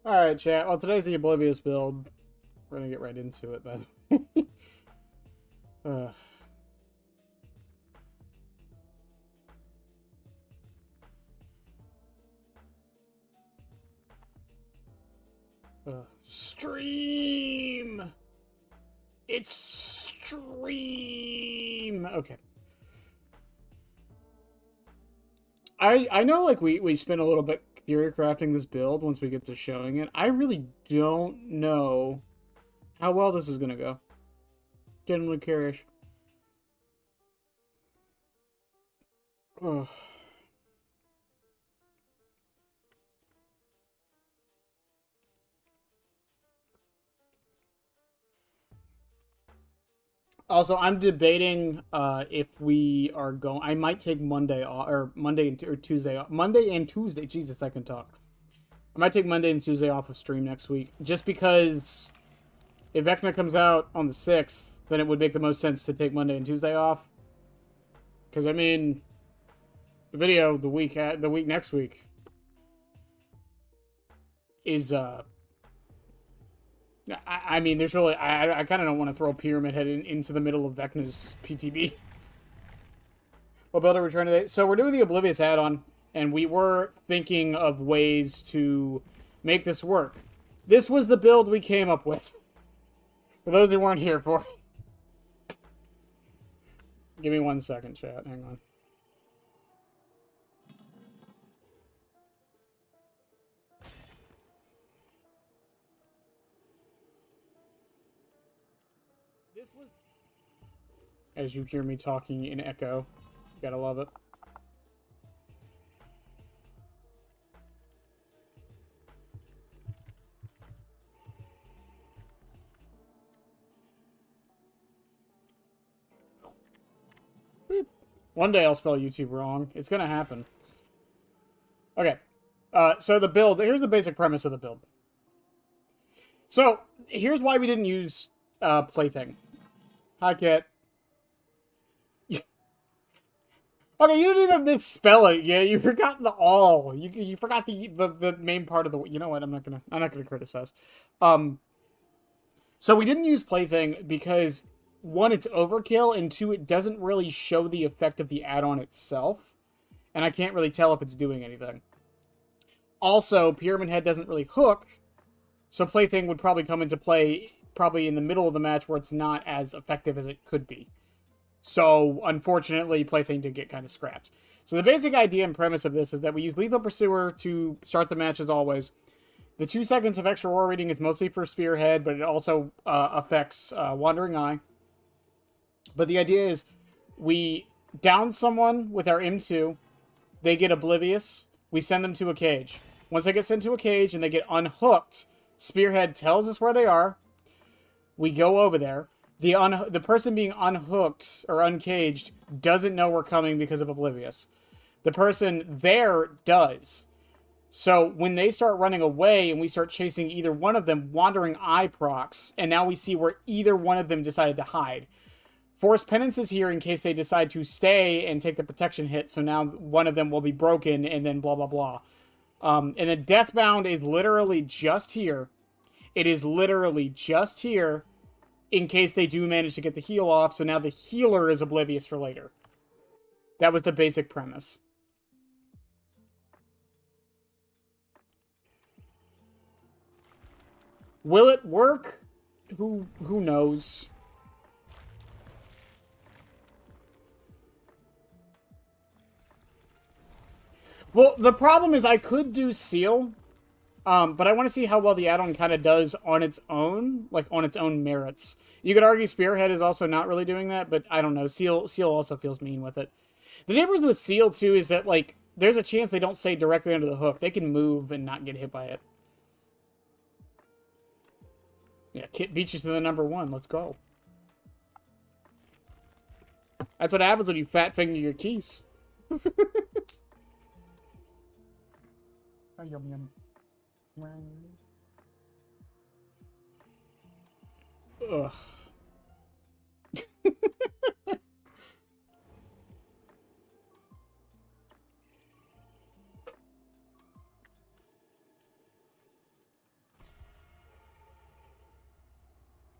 Alright, chat. Well, today's the oblivious build. We're gonna get right into it, then. Ugh. Stream! It's stream! Okay. I know, like, we spent a little bit theory crafting this build once we get to showing it. I really don't know how well this is gonna go. Genuinely curious. Ugh. Also, I'm debating if we are going. I might take Monday off, or or Tuesday off. Monday and Tuesday. Jesus, I can talk. I might take Monday and Tuesday off of stream next week, just because if Vecna comes out on the 6th, then it would make the most sense to take Monday and Tuesday off. Because I mean, the video the week next week is I mean, there's really I kind of don't want to throw Pyramid Head into the middle of Vecna's PTB. What build are we trying today? So we're doing the Oblivious add-on, and we were thinking of ways to make this work. This was the build we came up with. For those who weren't here for it. Give me 1 second, chat. Hang on. This was... As you hear me talking in echo. Gotta love it. One day I'll spell YouTube wrong. It's gonna happen. Okay. So the build, here's the basic premise of the build. So, here's why we didn't use Plaything. Hi, Kit. Okay, you didn't even misspell it. Yeah, you forgot the all. You forgot the main part of the. You know what? I'm not gonna criticize. So we didn't use Plaything because 1, it's overkill, and 2, it doesn't really show the effect of the add-on itself, and I can't really tell if it's doing anything. Also, Pyramid Head doesn't really hook, so Plaything would probably come into play probably in the middle of the match where it's not as effective as it could be. So, unfortunately, Plaything did get kind of scrapped. So the basic idea and premise of this is that we use Lethal Pursuer to start the match as always. The 2 seconds of extra aura reading is mostly for Spearhead, but it also affects Wandering Eye. But the idea is we down someone with our M2, they get oblivious, we send them to a cage. Once they get sent to a cage and they get unhooked, Spearhead tells us where they are, we go over there. The person being unhooked or uncaged doesn't know we're coming because of oblivious. The person there does. So when they start running away and we start chasing either one of them, Wandering Eye procs, and now we see where either one of them decided to hide. Force Penance is here in case they decide to stay and take the protection hit, so now one of them will be broken, and then blah, blah, blah. And the Deathbound is literally just here. It is literally just here in case they do manage to get the heal off, so now the healer is oblivious for later. That was the basic premise. Will it work? Who knows? Well, the problem is I could do Seal, but I want to see how well the add-on kind of does on its own, like on its own merits. You could argue Spearhead is also not really doing that, but I don't know. Seal also feels mean with it. The difference with Seal, too, is that, like, there's a chance they don't stay directly under the hook. They can move and not get hit by it. Yeah, Kit beat you to the #1. Let's go. That's what happens when you fat finger your keys. Oh, yum, yum. Ugh.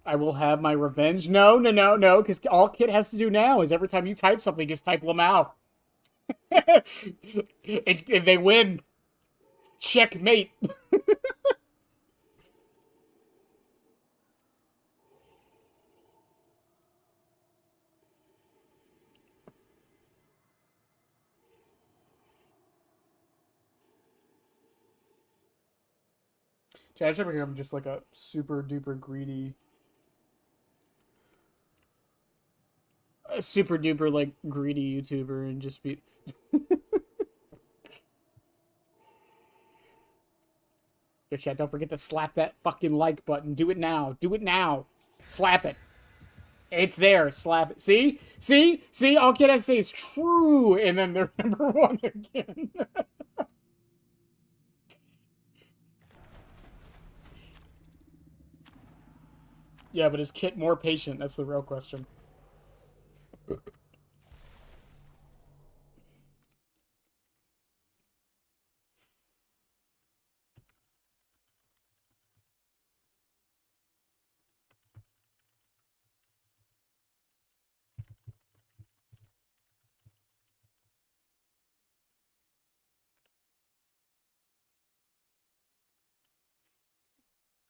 I will have my revenge. No, no, no, no, because all Kit has to do now is every time you type something, just type Lamau. If they win, checkmate. Josh over here, I'm just like a super duper greedy, a super duper like greedy YouTuber, and just be. Good chat. Don't forget to slap that fucking like button. Do it now. Do it now. Slap it. It's there. Slap it. See? See? See? All Kid has to say is true, and then they're number one again. Yeah, but is Kit more patient? That's the real question.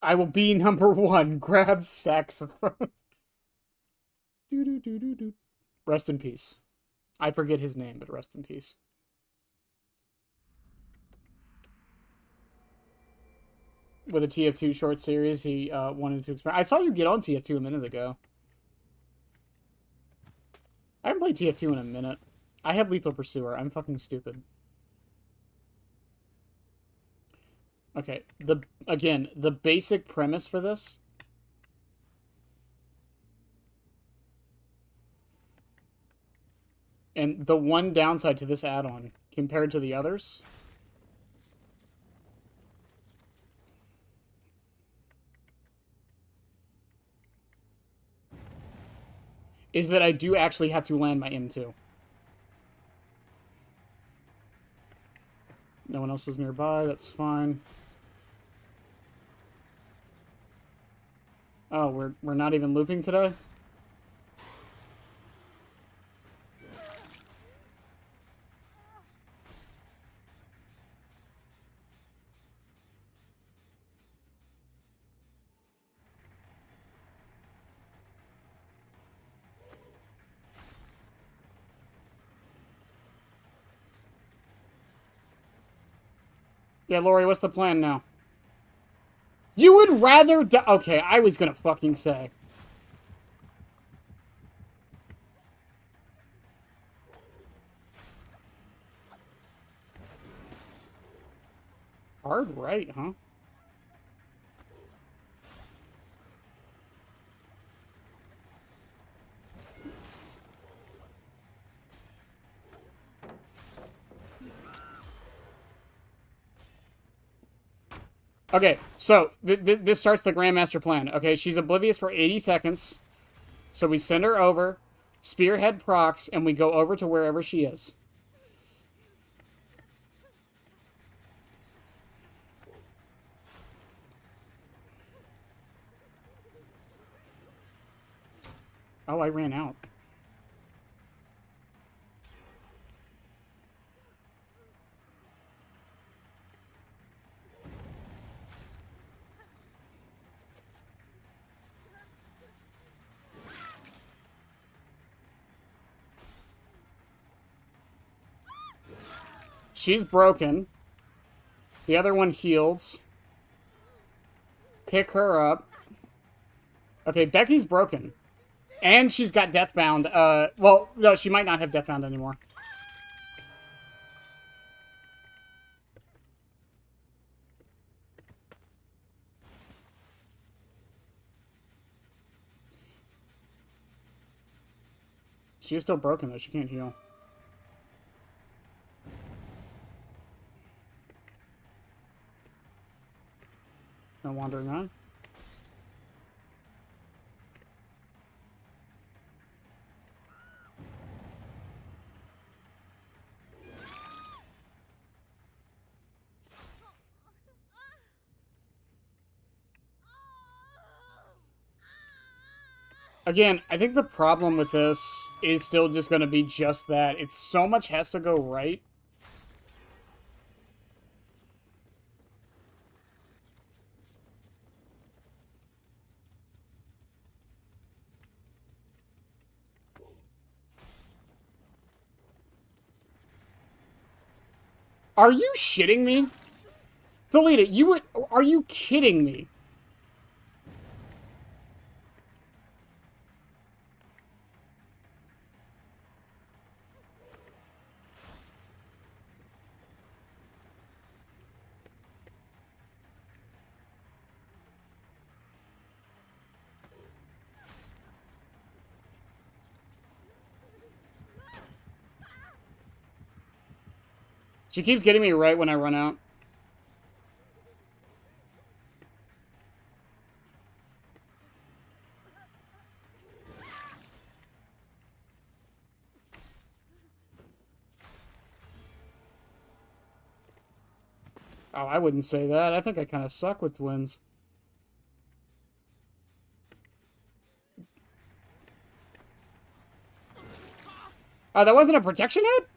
I will be number one. Grab saxophone. Rest in peace. I forget his name, but rest in peace. With a TF2 short series, he wanted to experiment. I saw you get on TF2 a minute ago. I haven't played TF2 in a minute. I have Lethal Pursuer. I'm fucking stupid. Okay, the basic premise for this. And the one downside to this add-on, compared to the others, is that I do actually have to land my M2. No one else was nearby, that's fine. Oh, we're not even looping today? Yeah, Lori, what's the plan now? You would rather die. Okay, I was gonna fucking say. Hard right, huh? Okay, so this starts the Grandmaster plan. Okay, she's oblivious for 80 seconds. So we send her over, spearhead procs, and we go over to wherever she is. Oh, I ran out. She's broken. The other one heals. Pick her up. Okay, Becky's broken. And she's got Deathbound. Well, no, she might not have Deathbound anymore. She is still broken, though. She can't heal. No wandering eye. Again, I think the problem with this is still just going to be just that. It's so much has to go right. Are you shitting me? Delete it. You would... Are you kidding me? She keeps getting me right when I run out. Oh, I wouldn't say that. I think I kind of suck with twins. Oh, that wasn't a protection hit?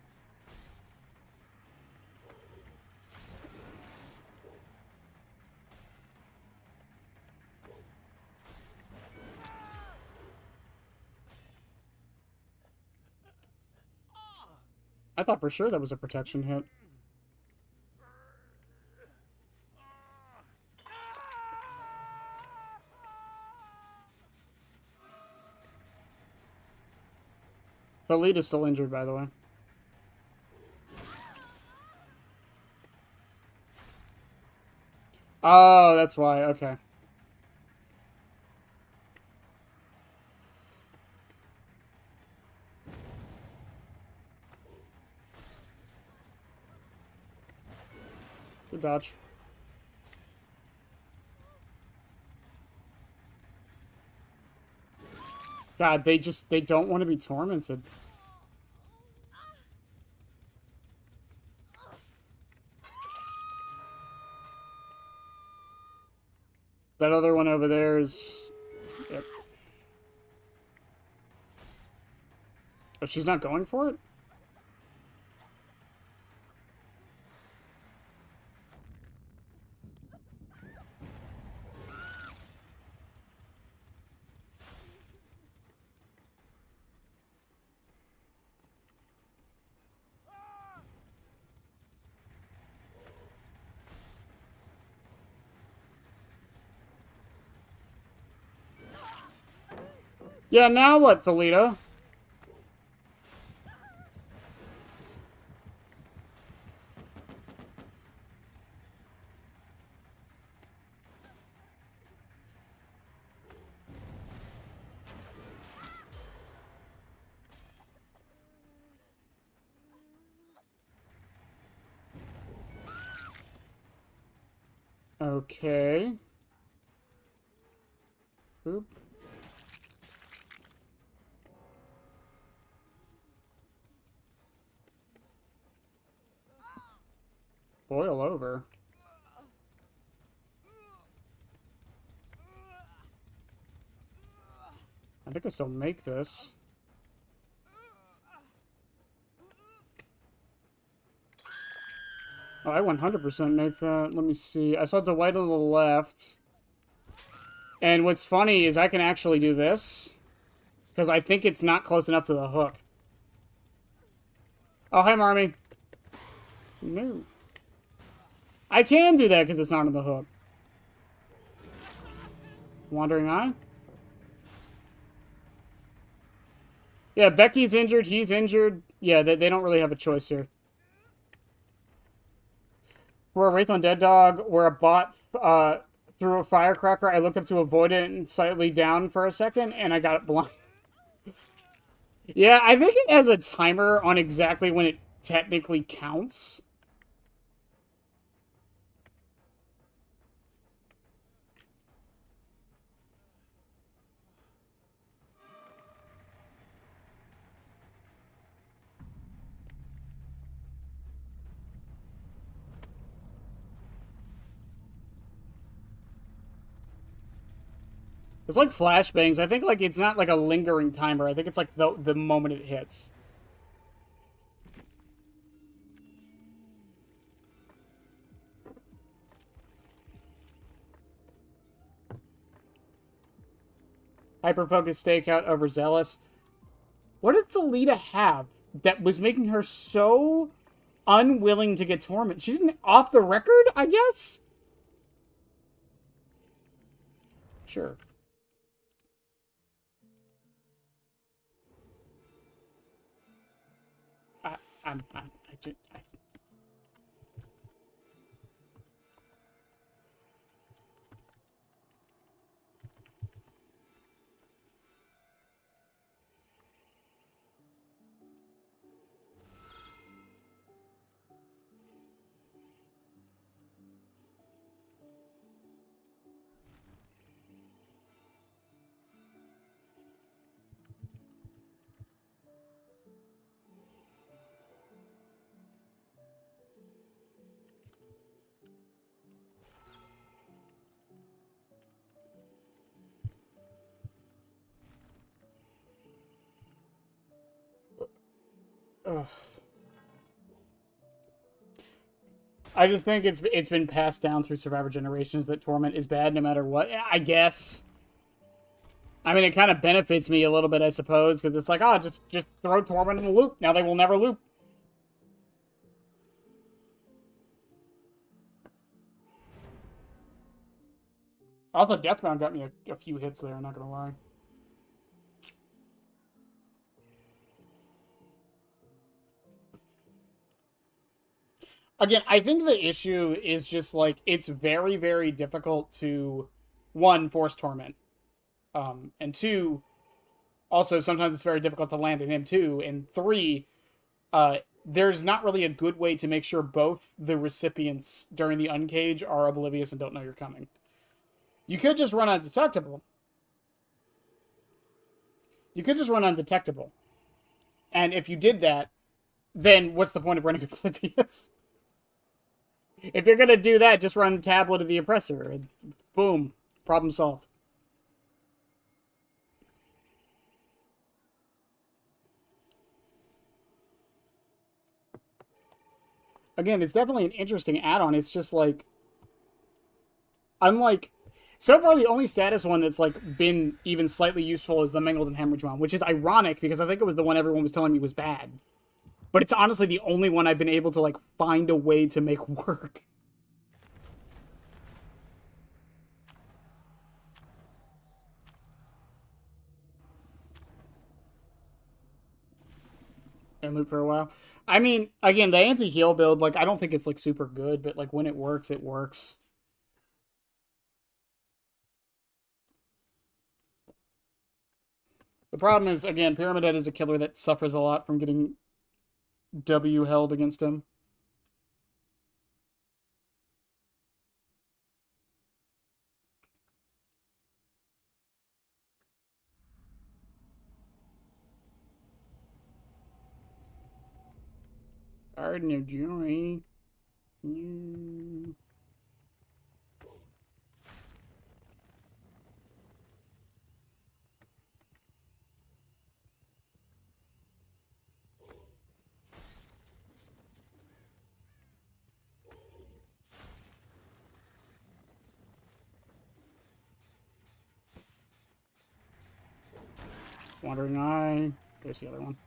I thought for sure that was a protection hit. The lead is still injured, by the way. Oh, that's why. Okay. Good dodge. God, they don't want to be tormented. That other one over there is... Yep. Oh, she's not going for it? Yeah, now what, Thalita? Okay. Oop. Boil over. I think I still make this. Oh, I 100% make that. Let me see. I saw the white on the left. And what's funny is I can actually do this. Because I think it's not close enough to the hook. Oh, hi, Marmy. No. I can do that because it's not on the hook. Wandering Eye? Yeah, Becky's injured. He's injured. Yeah, they don't really have a choice here. We're a Wraith on Dead Dog. We're a bot through a firecracker. I looked up to avoid it and slightly down for a second, and I got it blind. Yeah, I think it has a timer on exactly when it technically counts. It's like flashbangs. I think like it's not like a lingering timer. I think it's like the moment it hits. Hyper-focused stakeout overzealous. What did the Lita have that was making her so unwilling to get tormented? She didn't off the record, I guess? Sure. I just, ugh. I just think it's been passed down through survivor generations that torment is bad no matter what. I guess. I mean, it kind of benefits me a little bit, I suppose, because it's like, oh, just throw torment in the loop. Now they will never loop. Also, Deathbound got me a few hits there, I'm not gonna lie. Again, I think the issue is just like it's very, very difficult to one, force torment. And two, also sometimes it's very difficult to land an M2. And three, there's not really a good way to make sure both the recipients during the uncage are oblivious and don't know you're coming. You could just run undetectable. You could just run undetectable. And if you did that, then what's the point of running oblivious? If you're gonna do that, just run tablet of the oppressor. And boom. Problem solved. Again, it's definitely an interesting add-on. It's just like, unlike, so far the only status one that's like been even slightly useful is the Mangled and Hemorrhage one, which is ironic because I think it was the one everyone was telling me was bad. But it's honestly the only one I've been able to like find a way to make work. And loop for a while. I mean, again, the anti-heal build, like, I don't think it's like super good, but like when it works, it works. The problem is, again, Pyramid Head is a killer that suffers a lot from getting W held against him. Garden of Joy. Wandering Eye. There's the other one.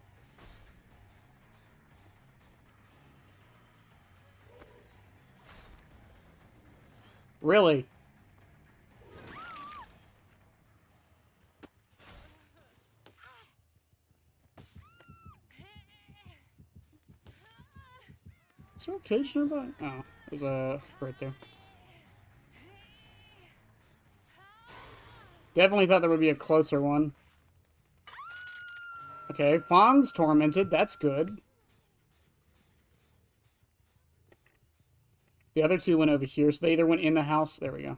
Really? Is there a cage nearby? Oh, there's a right there. Definitely thought there would be a closer one. Okay, Fong's tormented. That's good. The other two went over here, so they either went in the house. There we go.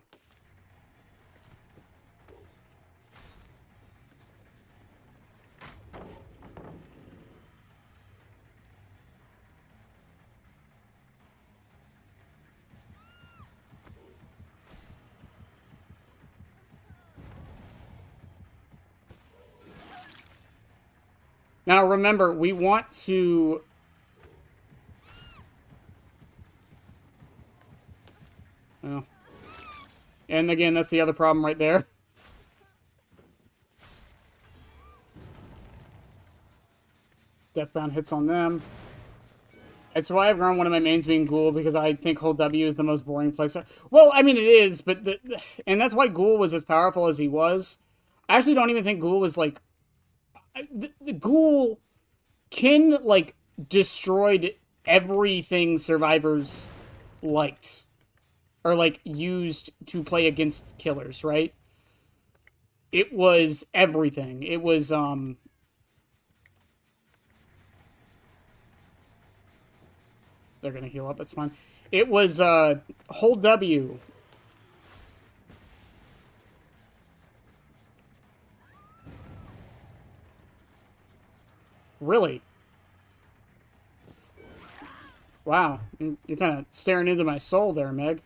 Now remember, we want to... Oh. And again, that's the other problem right there. Deathbound hits on them. It's why I've grown one of my mains being Ghoul, because I think Hold W is the most boring place. Well, I mean, it is, but... and that's why Ghoul was as powerful as he was. I actually don't even think Ghoul was, like... The Ghoul... Kin, like, destroyed everything survivors liked. Or, like, used to play against killers, right? It was everything. It was, They're gonna heal up, it's fine. It was, Hold W. Really? Wow. You're kind of staring into my soul there, Meg.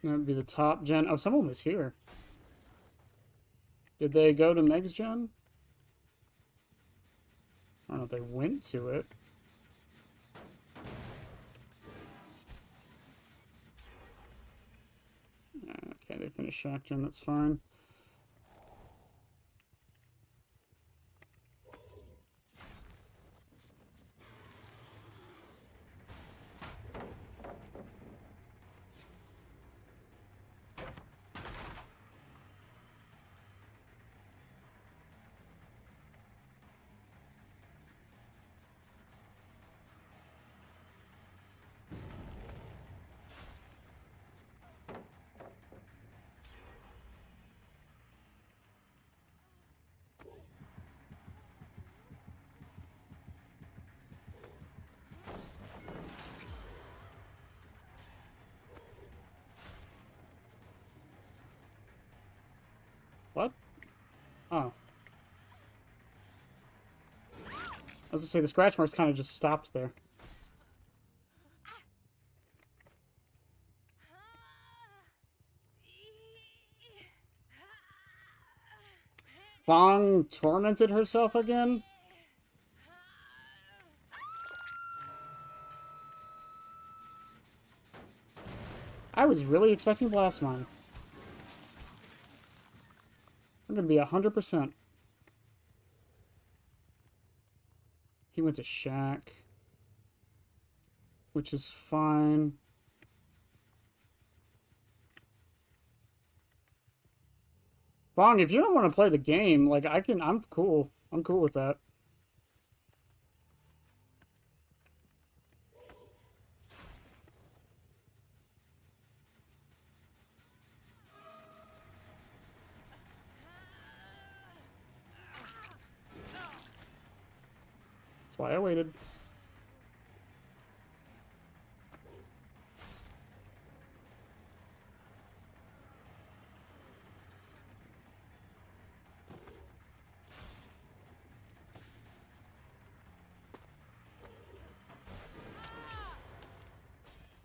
That would be the top gen. Oh, someone was here. Did they go to Meg's gen? I don't know if they went to it. Okay, they finished Shack gen, that's fine. What? Oh. I was gonna say, the scratch marks kind of just stopped there. Bong tormented herself again? I was really expecting Blast Mine. I'm gonna be 100%. He went to Shack, which is fine. Bong, if you don't want to play the game, like, I'm cool. I'm cool with that. That's why I waited.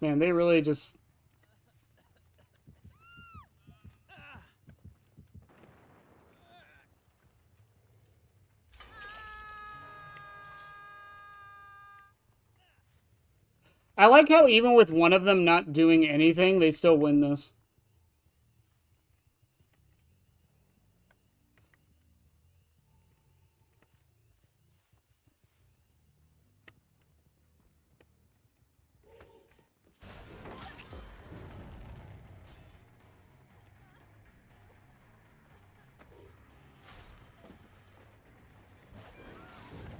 Man, they really just... I like how even with one of them not doing anything, they still win this.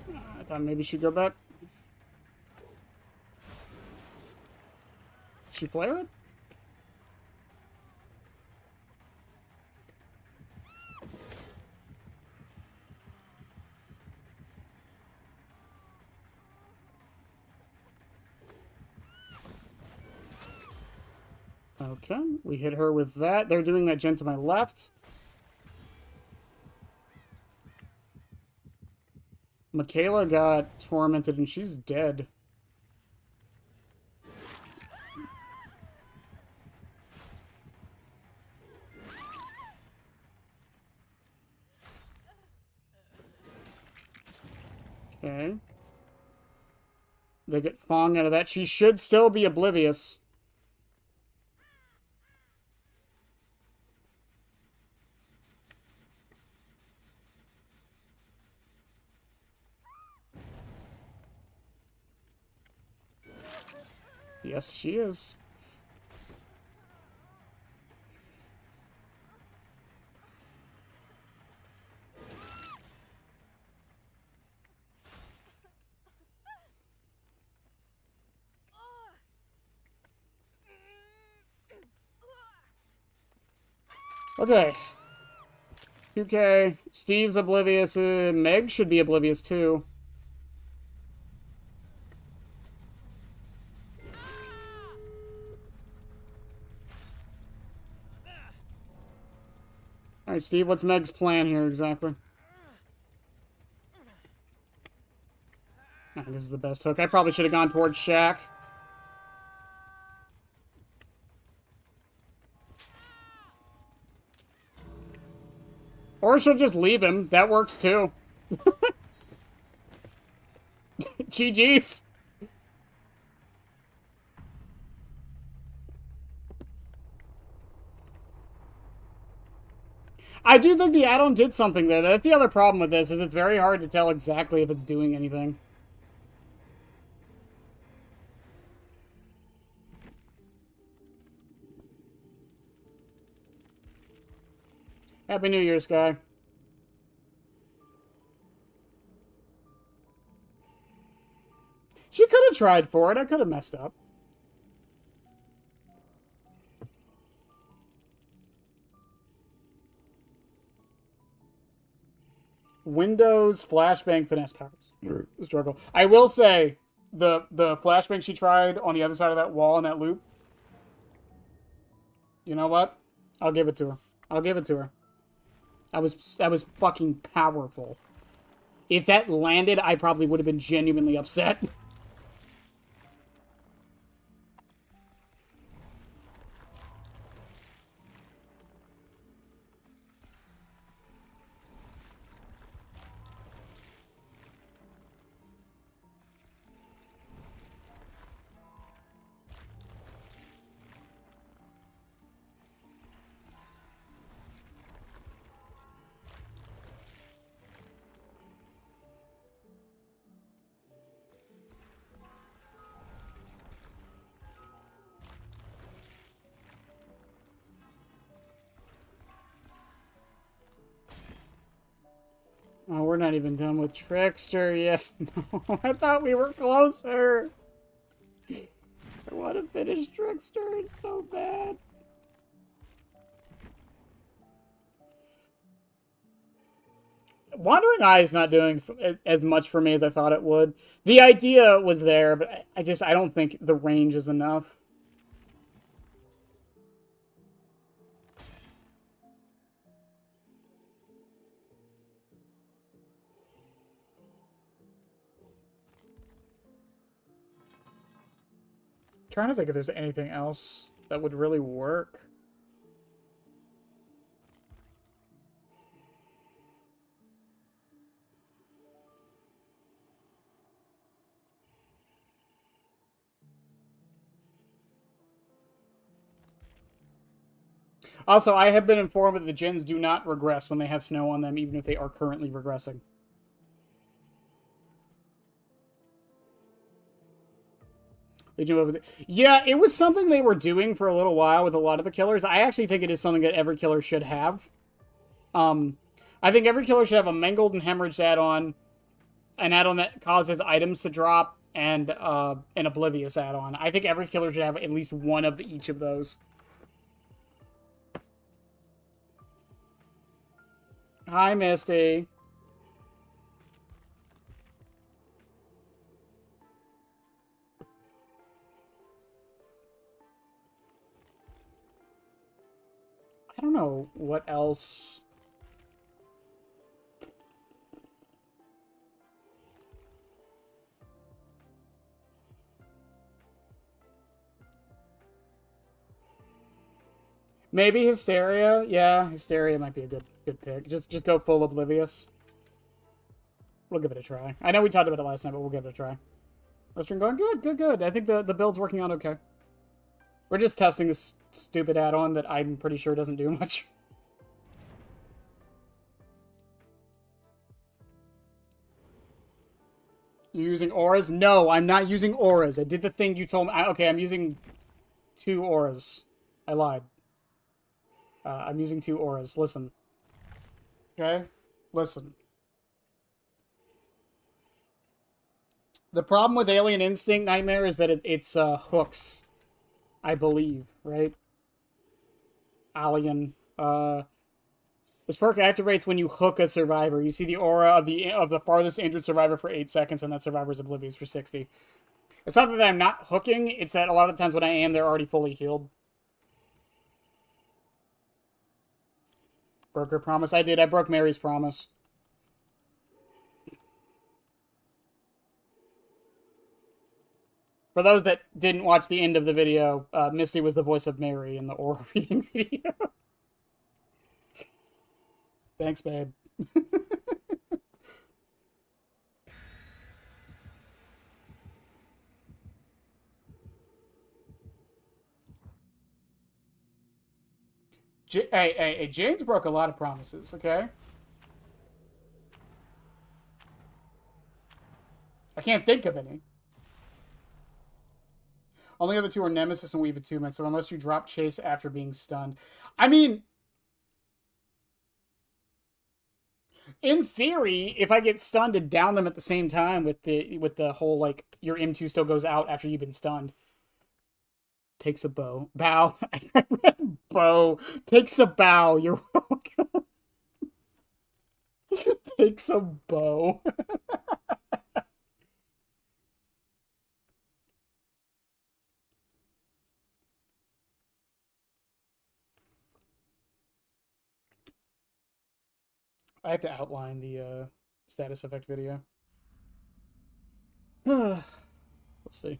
I thought maybe she'd go back. Did she flare it? Okay, we hit her with that. They're doing that gen to my left. Michaela got tormented and she's dead. Okay. They get Fong out of that. She should still be oblivious. Yes, she is. Okay. 2K. Steve's oblivious. Meg should be oblivious too. Alright, Steve, what's Meg's plan here exactly? Oh, this is the best hook. I probably should have gone towards Shaq. Or she'll just leave him. That works too. GG's. I do think the add-on did something there. That's the other problem with this, is it's very hard to tell exactly if it's doing anything. Happy New Year, Sky. She could have tried for it. I could have messed up. Windows flashbang finesse powers. Struggle. I will say the flashbang she tried on the other side of that wall in that loop. You know what? I'll give it to her. I'll give it to her. That was fucking powerful. If that landed, I probably would have been genuinely upset. Oh, we're not even done with Trickster yet. No, I thought we were closer. I want to finish Trickster. It's so bad. Wandering Eye is not doing as much for me as I thought it would. The idea was there, but I don't think the range is enough. Trying to think if there's anything else that would really work. Also, I have been informed that the gens do not regress when they have snow on them, even if they are currently regressing. They do over Yeah, it was something they were doing for a little while with a lot of the killers. I actually think it is something that every killer should have. I think every killer should have a mangled and hemorrhaged add-on, an add-on that causes items to drop, and an oblivious add-on. I think every killer should have at least one of each of those. Hi, Misty. don't know what else. Maybe Hysteria. Yeah, Hysteria might be a good pick. Just go full Oblivious. We'll give it a try. I know we talked about it last night, but we'll give it a try. Western going good. I think the build's working out okay. We're just testing this stupid add-on that I'm pretty sure doesn't do much. You're using auras? No, I'm not using auras. I did the thing you told me. Okay, I'm using 2 auras. I lied. I'm using 2 auras. Listen. Okay? Listen. The problem with Alien Instinct Nightmare is that it's hooks. I believe, right? Alien. This perk activates when you hook a survivor. You see the aura of the farthest injured survivor for 8 seconds, and that survivor's oblivious for 60. It's not that I'm not hooking, it's that a lot of times when I am, they're already fully healed. Broke her promise. I did. I broke Mary's promise. For those that didn't watch the end of the video, Misty was the voice of Mary in the aura reading video. Thanks, babe. Hey, Jane's broke a lot of promises, okay? I can't think of any. Only other 2 are Nemesis and Weave Attunement, so unless you drop Chase after being stunned. I mean, in theory, if I get stunned and down them at the same time with the whole, like, your M2 still goes out after you've been stunned. Takes a bow. Bow. Bow. Takes a bow. You're welcome. Takes a bow. I have to outline the status effect video. We'll see.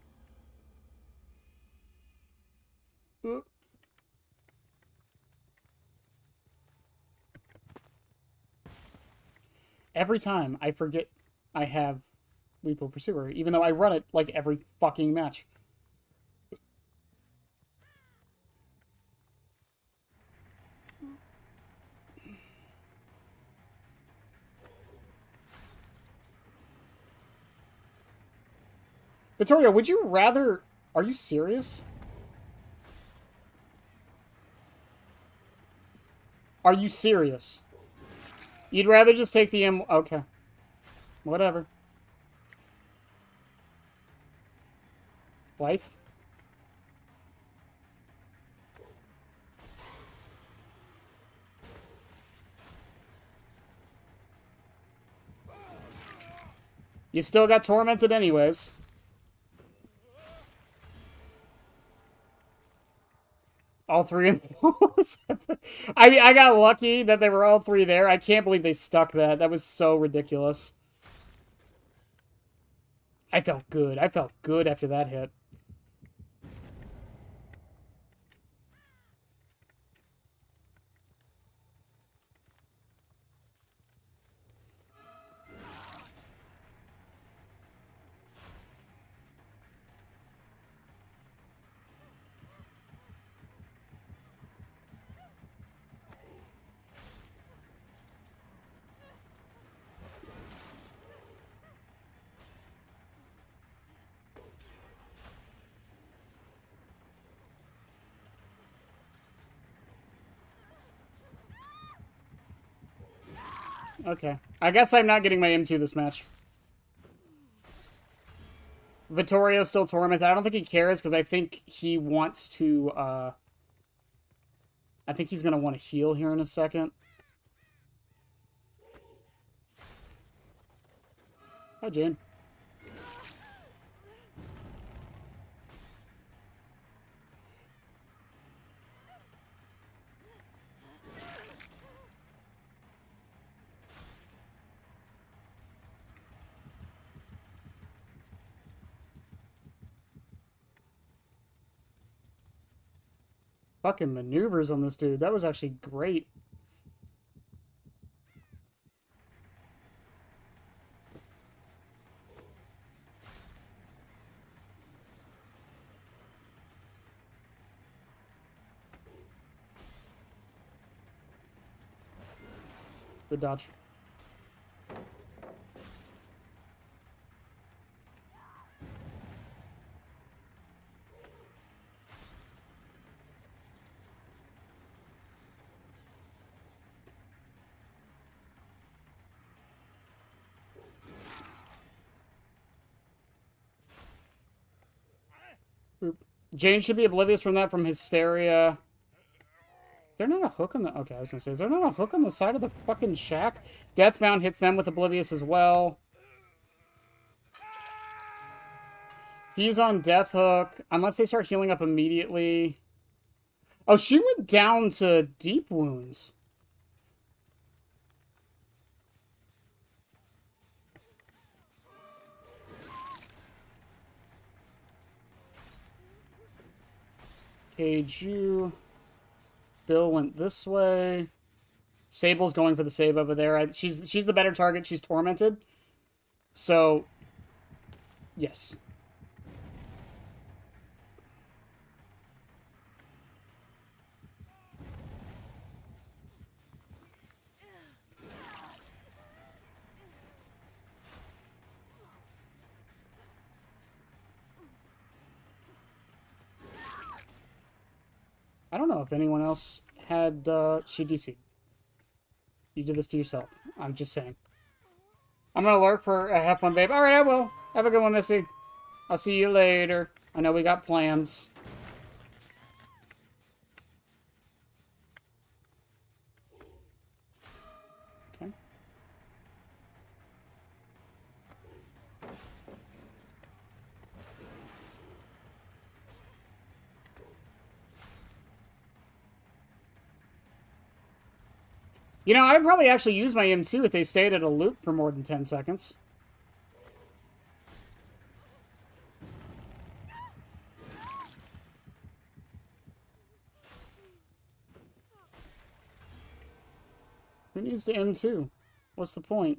Every time I forget I have Lethal Pursuer, even though I run it like every fucking match. Victoria, would you rather... Are you serious? Are you serious? You'd rather just take the M... Okay. Whatever. Blythe? You still got tormented anyways. All 3 in I mean, I got lucky that they were all 3 there. I can't believe they stuck that. That was so ridiculous. I felt good. I felt good after that hit. Okay. I guess I'm not getting my M2 this match. Vittorio's still tormented. I don't think he cares because I think he wants to, I think he's going to want to heal here in a second. Hi, Jane. fucking maneuvers on this dude. That was actually great. Good dodge. Oop. Jane should be oblivious from that from hysteria. Is there not a hook on the... Okay, I was gonna say, is there not a hook on the side of the fucking shack? Deathbound hits them with oblivious as well. He's on death hook. Unless they start healing up immediately. Oh, she went down to deep wounds. Keiju. Bill went this way. Sable's going for the save over there. She's the better target. She's tormented. So, yes. I don't know if anyone else had, she DC'd. You did this to yourself. I'm just saying. I'm gonna lurk for a half one, babe. Alright, I will. Have a good one, Missy. I'll see you later. I know we got plans. Okay. You know, I'd probably actually use my M2 if they stayed at a loop for more than 10 seconds. Who needs to M2? What's the point?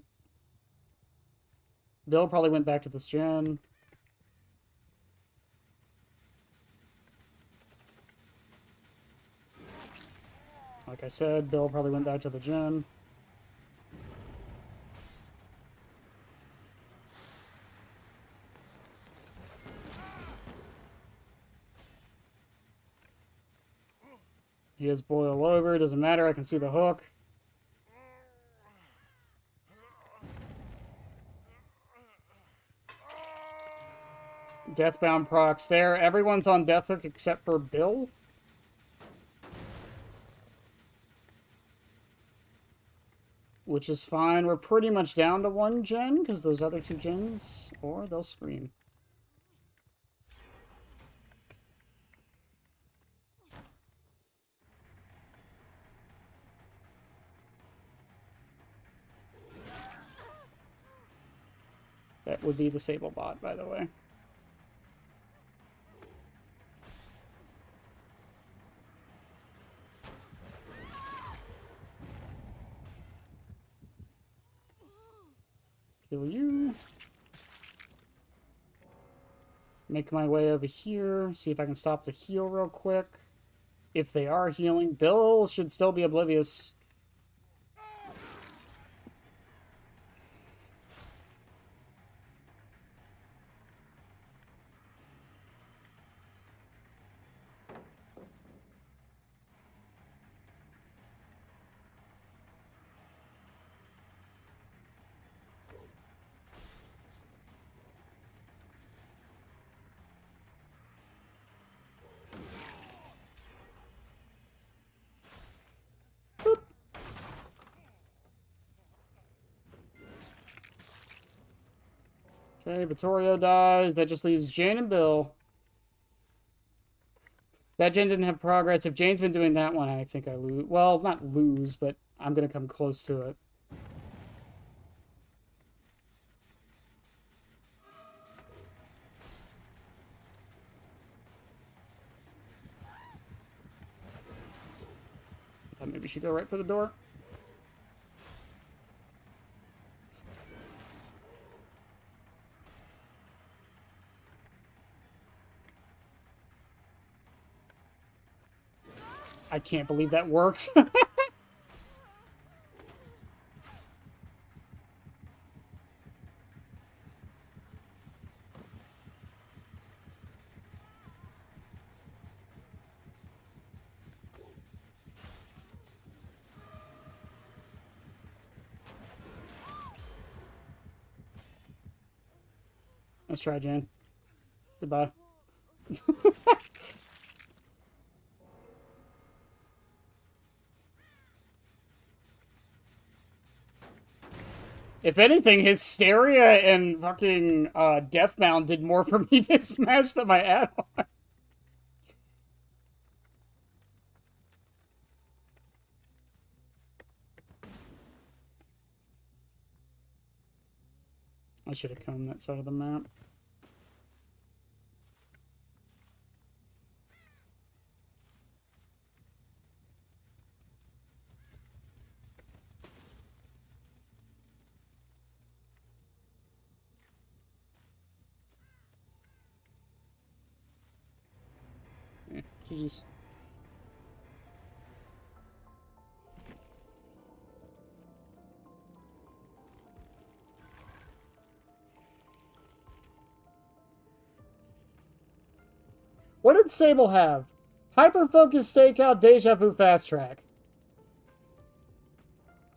Bill probably went back to this gen. Like I said, Bill probably went back to the gen. He has boil over. Doesn't matter. I can see the hook. Deathbound procs there. Everyone's on death hook except for Bill. Which is fine. We're pretty much down to one gen, because those other two gens, or they'll scream. That would be the Sable bot, by the way. Kill you. Make my way over here. See if I can stop the heal real quick. If they are healing, Bill should still be oblivious. Okay, Vittorio dies. That just leaves Jane and Bill. That Jane didn't have progress. If Jane's been doing that one, I think I lose. Well, not lose, but I'm going to come close to it. thought maybe we should go right for the door. I can't believe that works. Let's try, Jan. Goodbye. If anything, Hysteria and fucking Deathbound did more for me to smash than my add-on. I should have come that side of the map. Yeah, GG's. What did Sable have? Hyper-focus stakeout, deja vu fast track.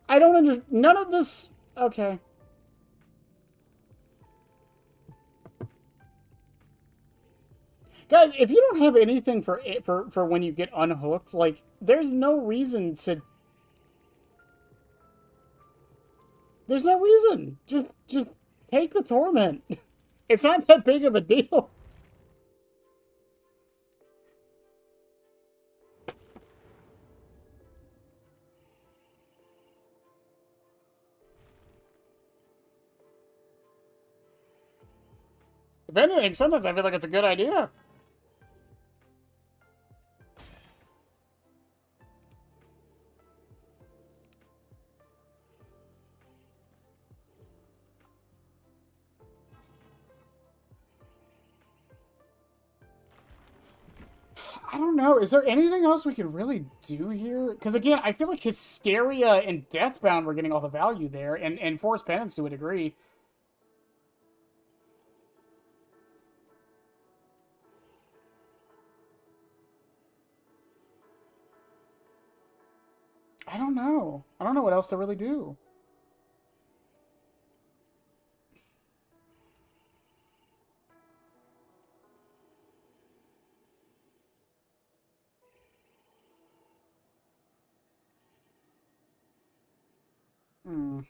I don't under... None of this... Okay. Guys, if you don't have anything for when you get unhooked, like, there's no reason to... There's no reason. Just take the torment. It's not that big of a deal. If anything, sometimes I feel like it's a good idea. I don't know. Is there anything else we could really do here? Because again, I feel like Hysteria and Deathbound were getting all the value there, and Force Penance to a degree. I don't know. I don't know what else to really do. Hmm.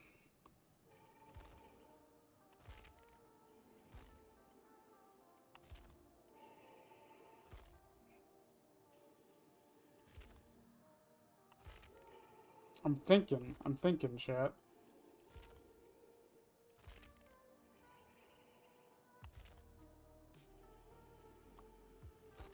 I'm thinking, chat.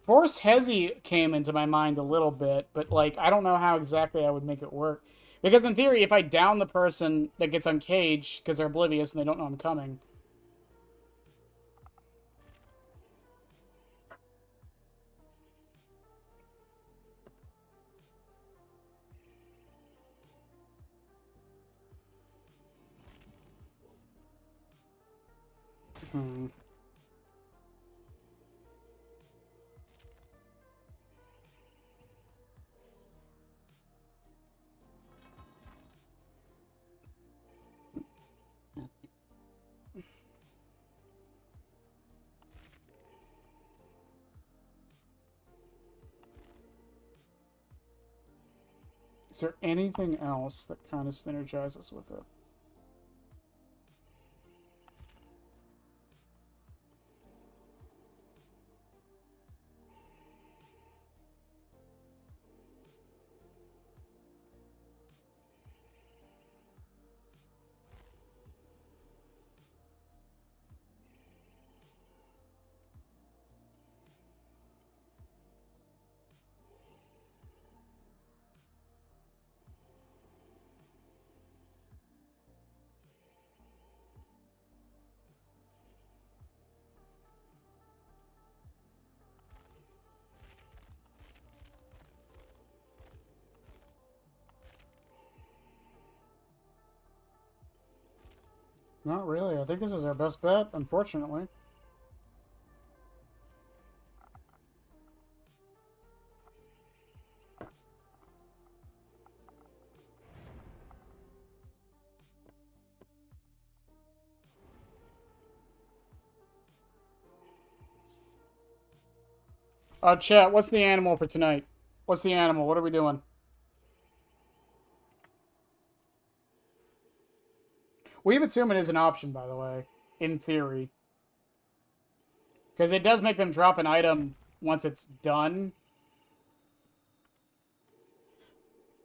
Force Hezi came into my mind a little bit, but, like, I don't know how exactly I would make it work. Because in theory, if I down the person that gets uncaged because they're oblivious and they don't know I'm coming... Hmm. Is there anything else that kind of synergizes with it? Not really. I think this is our best bet, unfortunately. Chat, what's the animal for tonight? What's the animal? What are we doing? Weave Attunement is an option, by the way, in theory. Because it does make them drop an item once it's done.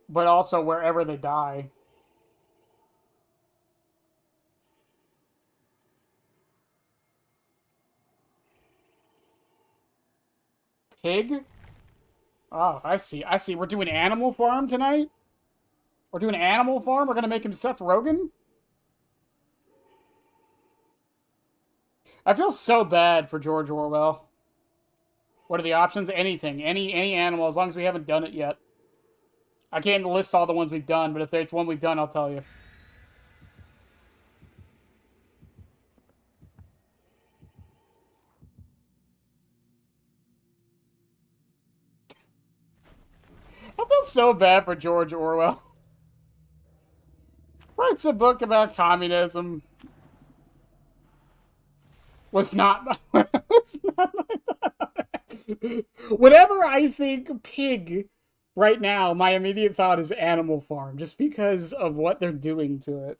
But also wherever they die. Pig? Oh, I see. I see. We're doing Animal Farm tonight? We're doing Animal Farm? We're going to make him Seth Rogen? I feel so bad for George Orwell. What are the options? Anything. Any animal, as long as we haven't done it yet. I can't list all the ones we've done, but if it's one we've done, I'll tell you. I feel so bad for George Orwell. Writes a book about communism. Was not was not Whenever I think pig right now, my immediate thought is Animal Farm, just because of what they're doing to it.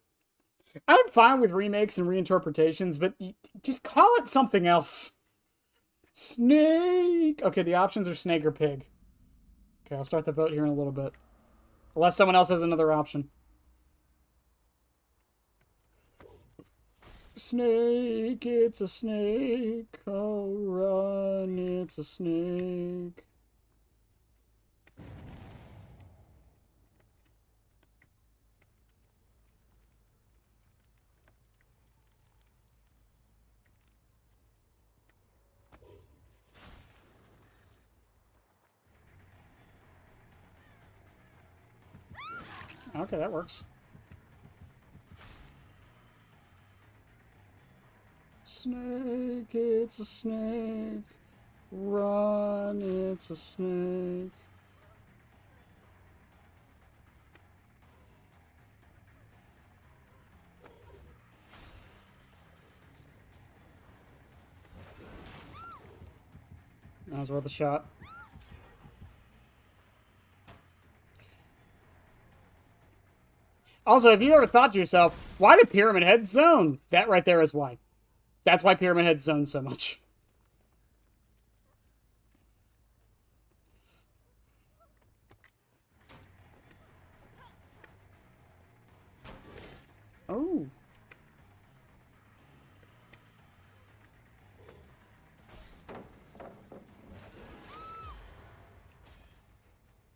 I'm fine with remakes and reinterpretations, but just call it something else. Snake! Okay, the options are snake or pig. Okay, I'll start the vote here in a little bit. Unless someone else has another option. Snake, it's a snake. Oh, run, it's a snake. Okay, that works. Snake, it's a snake. Run, it's a snake. That was worth a shot. Also, have you ever thought to yourself, why did Pyramid Head zone? That right there is why. That's why Pyramid Head zones so much. Oh.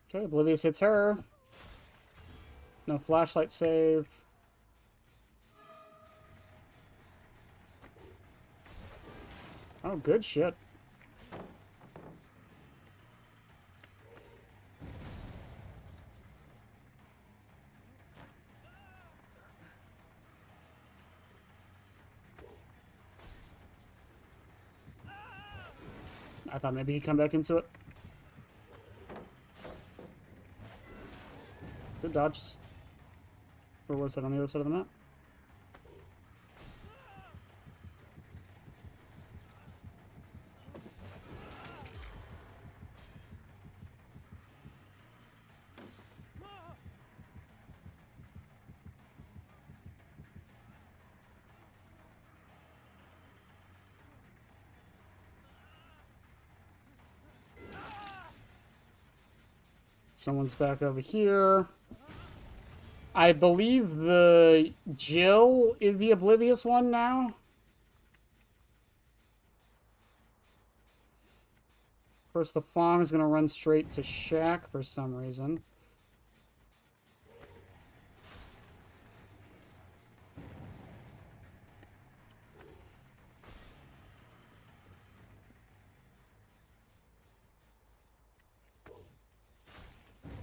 Okay, Oblivious hits her. No flashlight save. Oh, good shit. I thought maybe he'd come back into it. Good dodges. Or was that on the other side of the map? Someone's back over here. I believe the Jill is the Oblivious one now. Of course, the Fong is going to run straight to Shaq for some reason.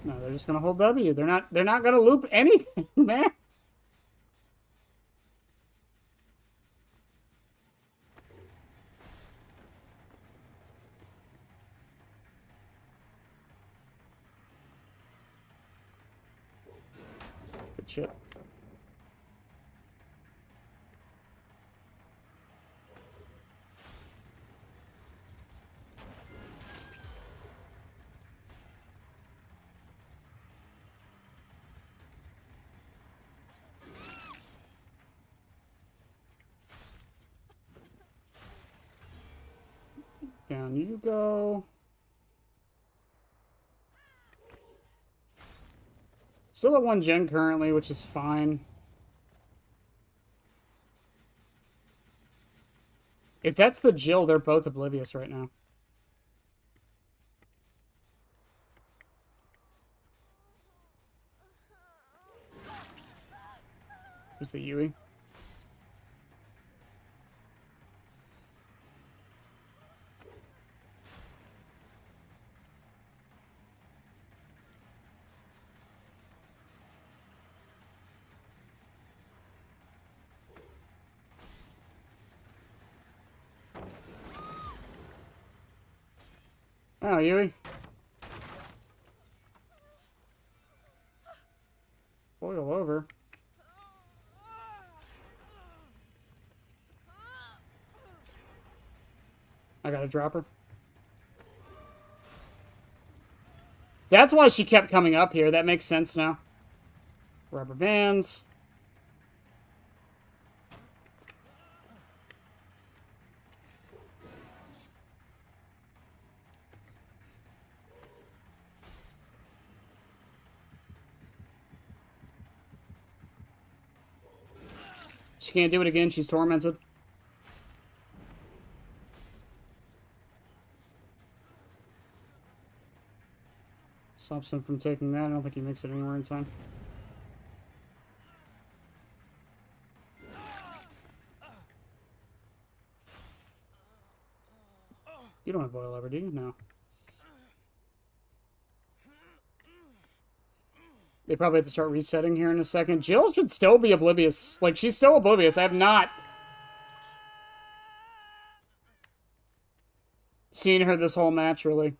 No, they're just gonna hold W. They're not gonna loop anything, man. Good shit. Down you go. Still at 1 gen currently, which is fine. If that's the Jill, they're both oblivious right now. Who's the Yui? Oh, Yui. Boil over. I gotta drop her. That's why she kept coming up here. That makes sense now. Rubber bands. She can't do it again. She's tormented. Stops him from taking that. I don't think he makes it anywhere in time. You don't have boil over, do you? No. They probably have to start resetting here in a second. Jill should still be oblivious. Like, she's still oblivious. I have not seen her this whole match, really.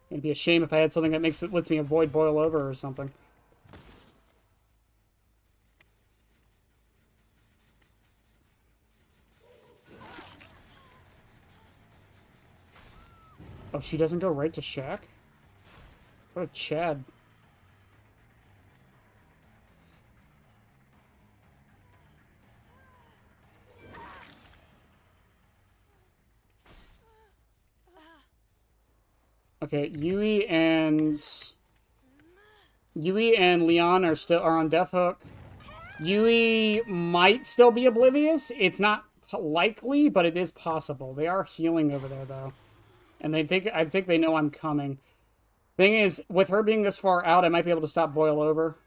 It'd be a shame if I had something that lets me avoid boil over or something. Oh, she doesn't go right to Shaq? What a Chad. Okay, Yui and Leon are on Death Hook. Yui might still be oblivious. It's not likely, but it is possible. They are healing over there though. And I think they know I'm coming. Thing is, with her being this far out, I might be able to stop boil over.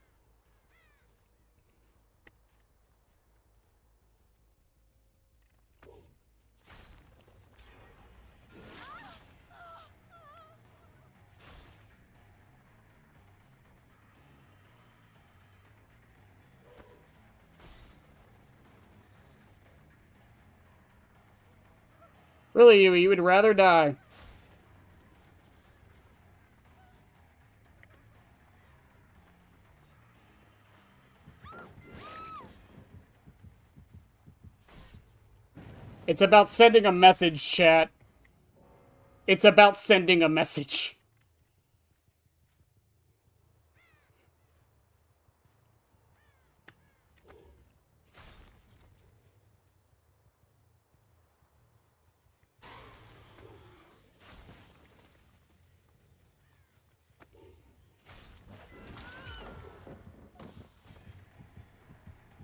Really, Yui, you would rather die. It's about sending a message, chat. It's about sending a message.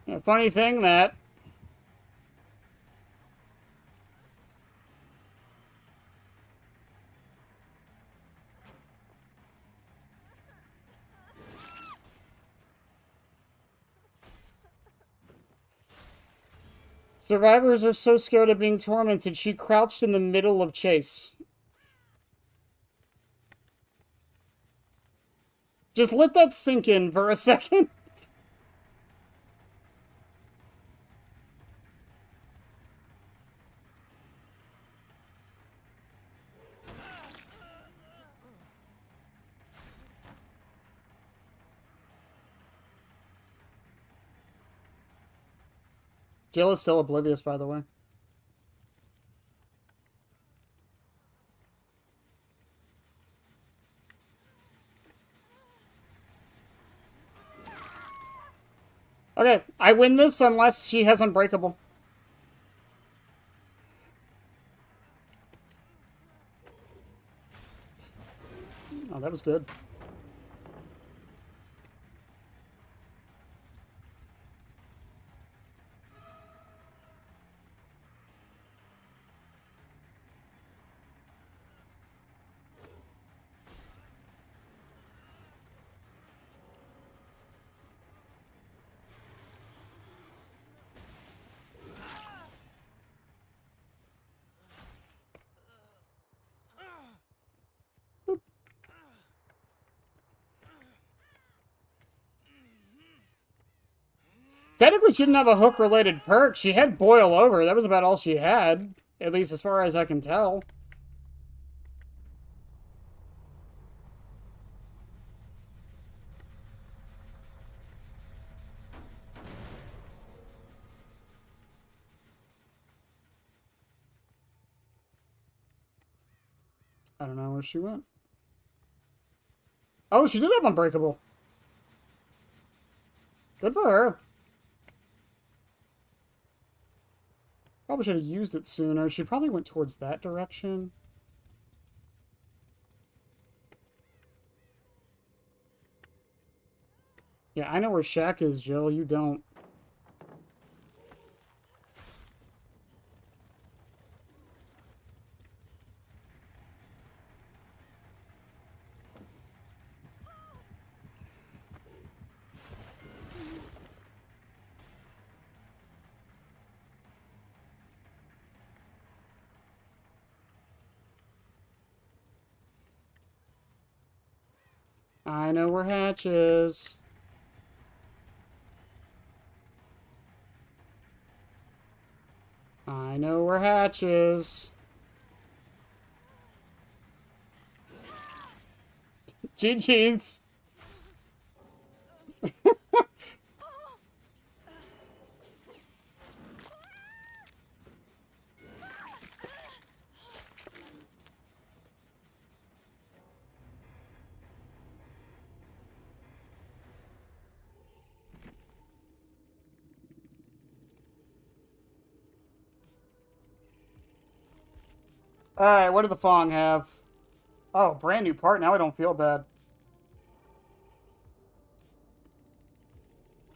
A funny thing that survivors are so scared of being tormented, she crouched in the middle of Chase. Just let that sink in for a second. Jill is still oblivious, by the way. Okay, I win this unless she has Unbreakable. Oh, that was good. Technically, she didn't have a hook-related perk. She had Boil Over. That was about all she had. At least as far as I can tell. I don't know where she went. Oh, she did have Unbreakable. Good for her. Probably should have used it sooner. She probably went towards that direction. Yeah, I know where Shaq is, Jill. You don't. I know where Hatch is. I know where Hatch is. GG's. Alright, what did the Fong have? Oh, brand new part. Now I don't feel bad.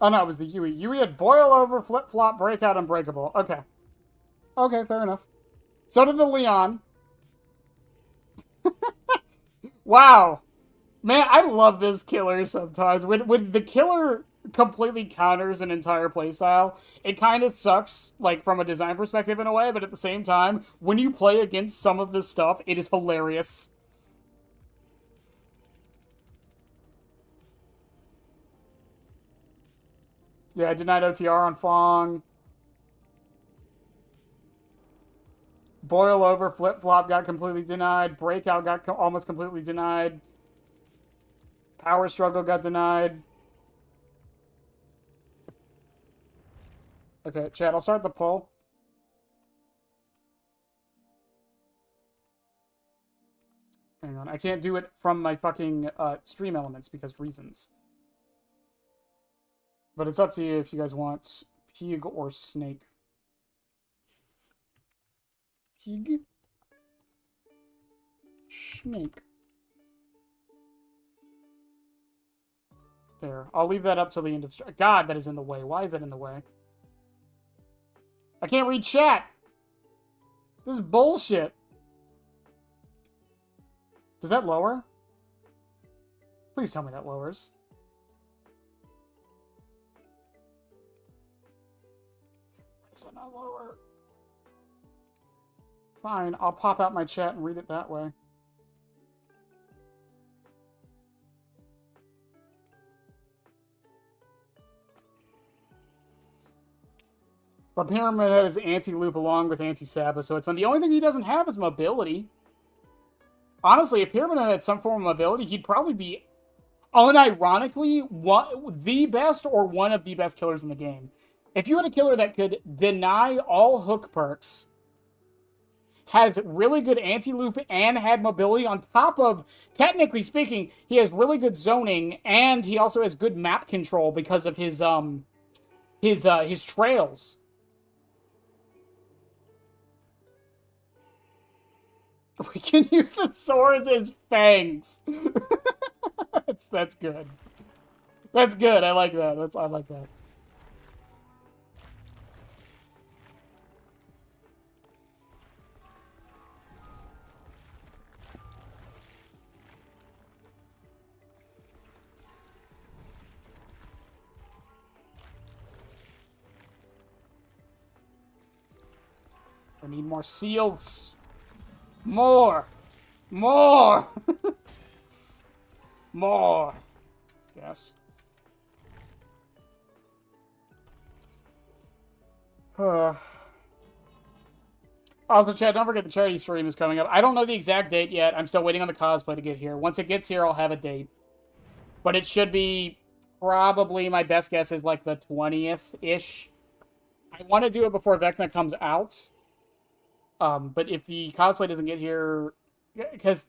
Oh, no, it was the Yui. Yui had Boil Over, Flip Flop, Breakout, Unbreakable. Okay. Okay, fair enough. So did the Leon. Wow. Man, I love this killer sometimes. When the killer completely counters an entire playstyle, it kind of sucks, like, from a design perspective in a way, but at the same time, when you play against some of this stuff, it is hilarious. Yeah, I denied OTR on Fong. Boil Over, Flip Flop got completely denied. Breakout got almost completely denied. Power Struggle got denied. Okay, chat, I'll start the poll. Hang on, I can't do it from my fucking stream elements because reasons. But it's up to you if you guys want Pig or Snake. Pig. Snake. There. I'll leave that up till the end of... God, that is in the way. Why is that in the way? I can't read chat! This is bullshit. Does that lower? Please tell me that lowers. Why does that not lower? Fine, I'll pop out my chat and read it that way. But Pyramid Head is anti-loop along with anti-Saba, so it's fun. The only thing he doesn't have is mobility. Honestly, if Pyramid Head had some form of mobility, he'd probably be, unironically, the best or one of the best killers in the game. If you had a killer that could deny all hook perks, has really good anti-loop, and had mobility on top of, technically speaking, he has really good zoning, and he also has good map control because of his trails. We can use the swords as fangs. That's good. That's good. I like that. I like that. I need more seals. More. More. More. Yes. Also, chat, don't forget the charity stream is coming up. I don't know the exact date yet. I'm still waiting on the cosplay to get here. Once it gets here, I'll have a date. But it should be probably, my best guess is like the 20th-ish. I want to do it before Vecna comes out. But if the cosplay doesn't get here, because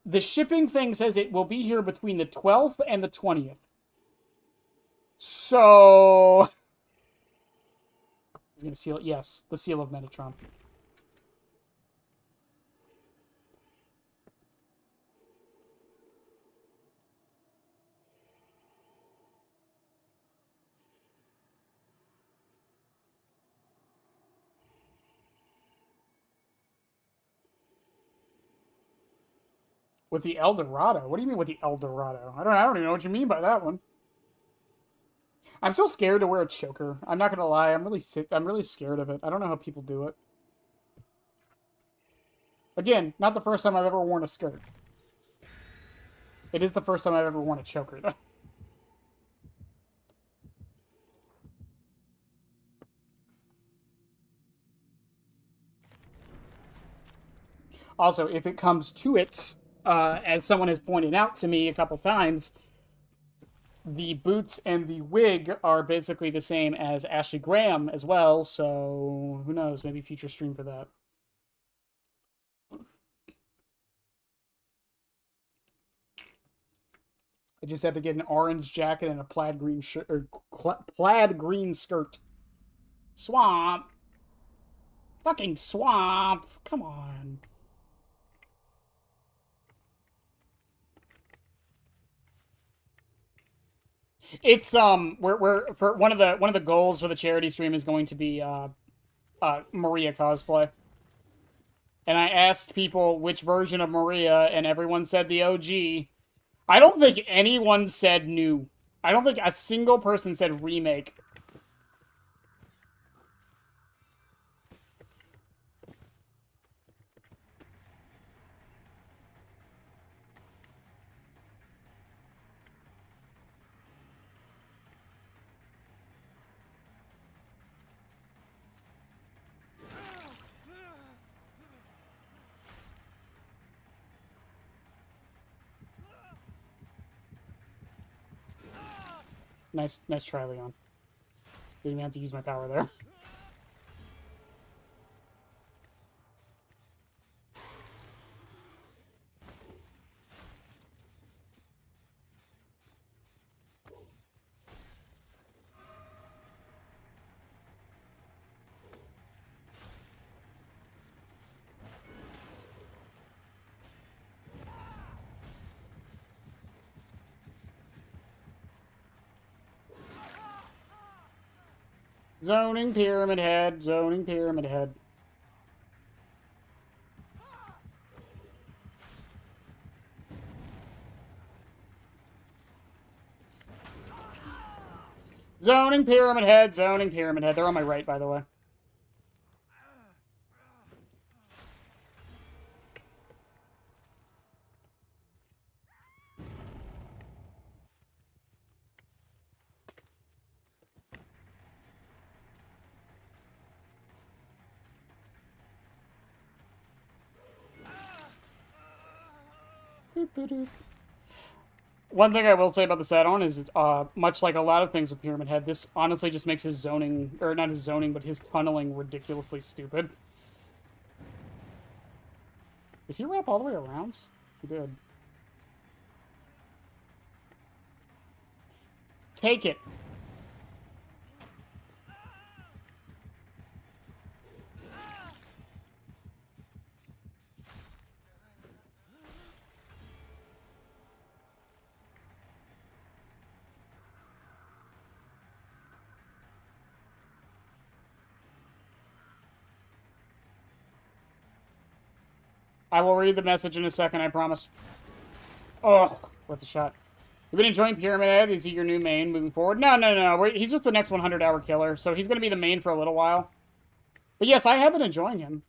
the shipping thing says it will be here between the 12th and the 20th. So he's gonna seal it. Yes, the seal of Metatron. With the El Dorado? What do you mean with the El Dorado? I don't even know what you mean by that one. I'm still scared to wear a choker. I'm not gonna lie. I'm really scared of it. I don't know how people do it. Again, not the first time I've ever worn a skirt. It is the first time I've ever worn a choker, though. Also, if it comes to it, as someone has pointed out to me a couple times, the boots and the wig are basically the same as Ashley Graham as well, so who knows, maybe future stream for that. I just have to get an orange jacket and a plaid green shirt, or plaid green skirt. Swamp. Fucking swamp. Come on. It's we're for one of the goals for the charity stream is going to be Maria cosplay. And I asked people which version of Maria, and everyone said the OG. I don't think anyone said new. I don't think a single person said remake. Nice try, Leon. Didn't even have to use my power there. Zoning Pyramid Head, zoning Pyramid Head. Zoning Pyramid Head, zoning Pyramid Head. They're on my right, by the way. One thing I will say about this add-on is, much like a lot of things with Pyramid Head, this honestly just makes his zoning, or not his zoning, but his tunneling ridiculously stupid. Did he wrap all the way around? He did. Take it. I will read the message in a second, I promise. Oh, worth a shot. You've been enjoying Pyramid Head? Is he your new main moving forward? No. He's just the next 100-hour killer, so he's going to be the main for a little while. But yes, I have been enjoying him.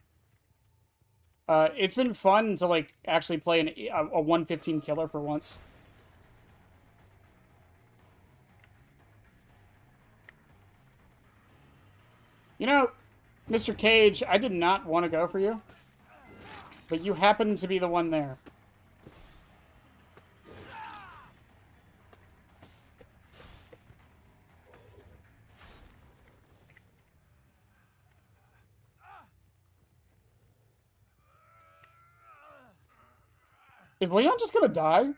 It's been fun to, like, actually play a 115 killer for once. You know, Mr. Cage, I did not want to go for you. But you happen to be the one there. Is Leon just gonna die?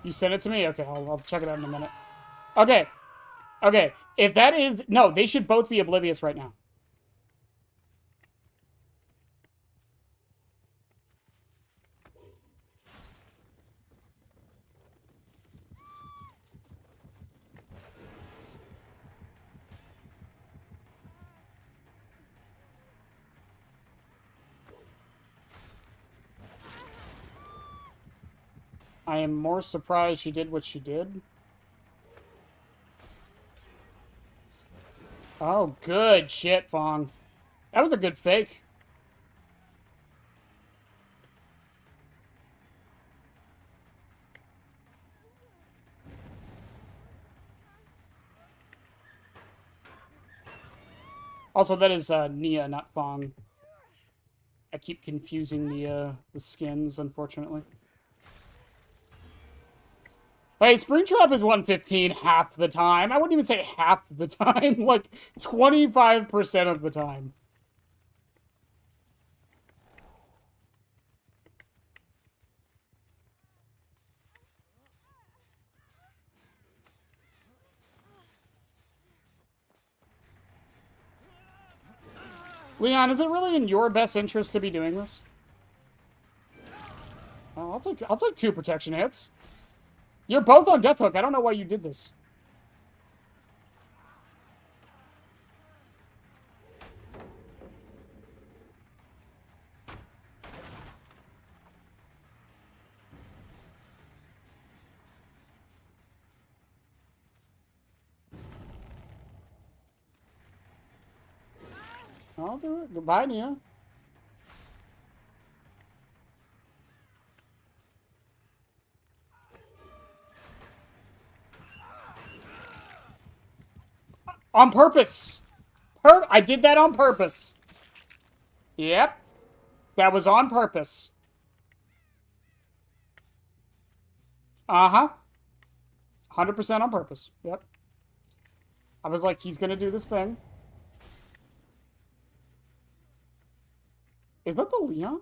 You sent it to me? Okay, I'll check it out in a minute. Okay. Okay. If that is... No, they should both be oblivious right now. I am more surprised she did what she did. Oh, good shit, Fong. That was a good fake. Also, that is Nia, not Fong. I keep confusing the skins, unfortunately. Hey, Springtrap is 115 half the time. I wouldn't even say half the time. Like, 25% of the time. Leon, is it really in your best interest to be doing this? Oh, I'll take 2 protection hits. You're both on Death Hook. I don't know why you did this. I'll do it. Goodbye, Nia. On purpose. I did that on purpose. Yep. That was on purpose. Uh-huh. 100% on purpose. Yep. I was like, he's gonna do this thing. Is that the Leon?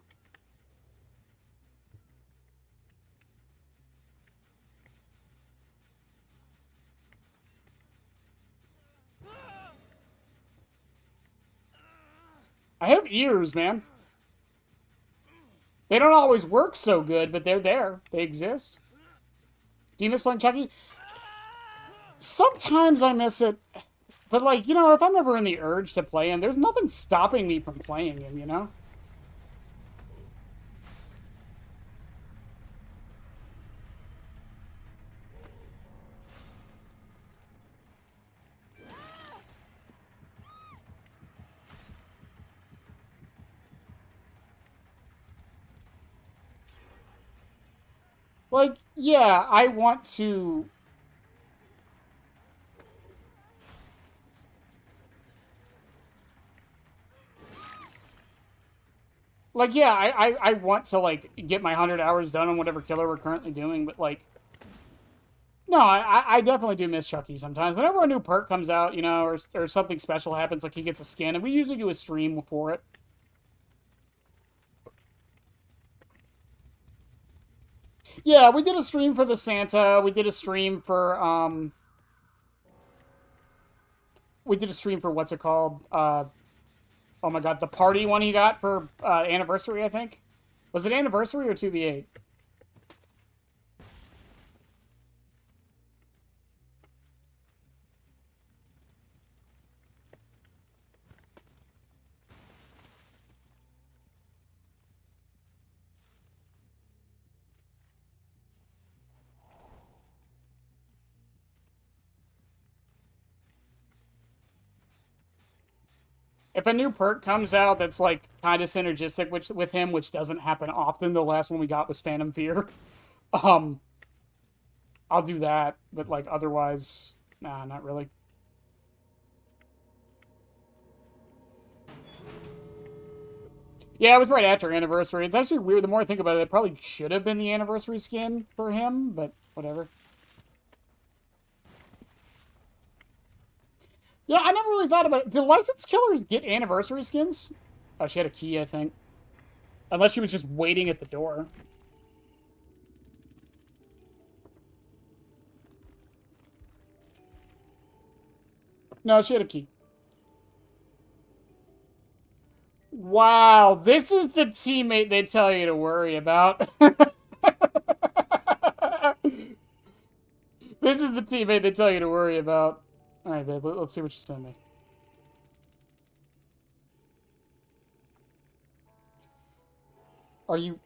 I have ears, man. They don't always work so good, but they're there. They exist. Do you miss playing Chucky? Sometimes I miss it. But, like, you know, if I'm ever in the urge to play him, there's nothing stopping me from playing him, you know? Like, yeah, I want to... Like, yeah, I want to, like, get my 100 hours done on whatever killer we're currently doing, but, like, no, I definitely do miss Chucky sometimes. Whenever a new perk comes out, you know, or something special happens, like he gets a skin, and we usually do a stream for it. Yeah, we did a stream for the Santa. We did a stream for, we did a stream for, what's it called? Oh my god, the party one he got for, anniversary, I think? Was it anniversary or 2v8? If a new perk comes out that's like kind of synergistic with him, which doesn't happen often, the last one we got was Phantom Fear. Um, I'll do that, but like otherwise, nah, not really. Yeah, it was right after anniversary. It's actually weird. The more I think about it, it probably should have been the anniversary skin for him, but whatever. Yeah, I never really thought about it. Did licensed killers get anniversary skins? Oh, she had a key, I think. Unless she was just waiting at the door. No, she had a key. Wow, this is the teammate they tell you to worry about. This is the teammate they tell you to worry about. Alright, babe, let's see what you send me. Are you...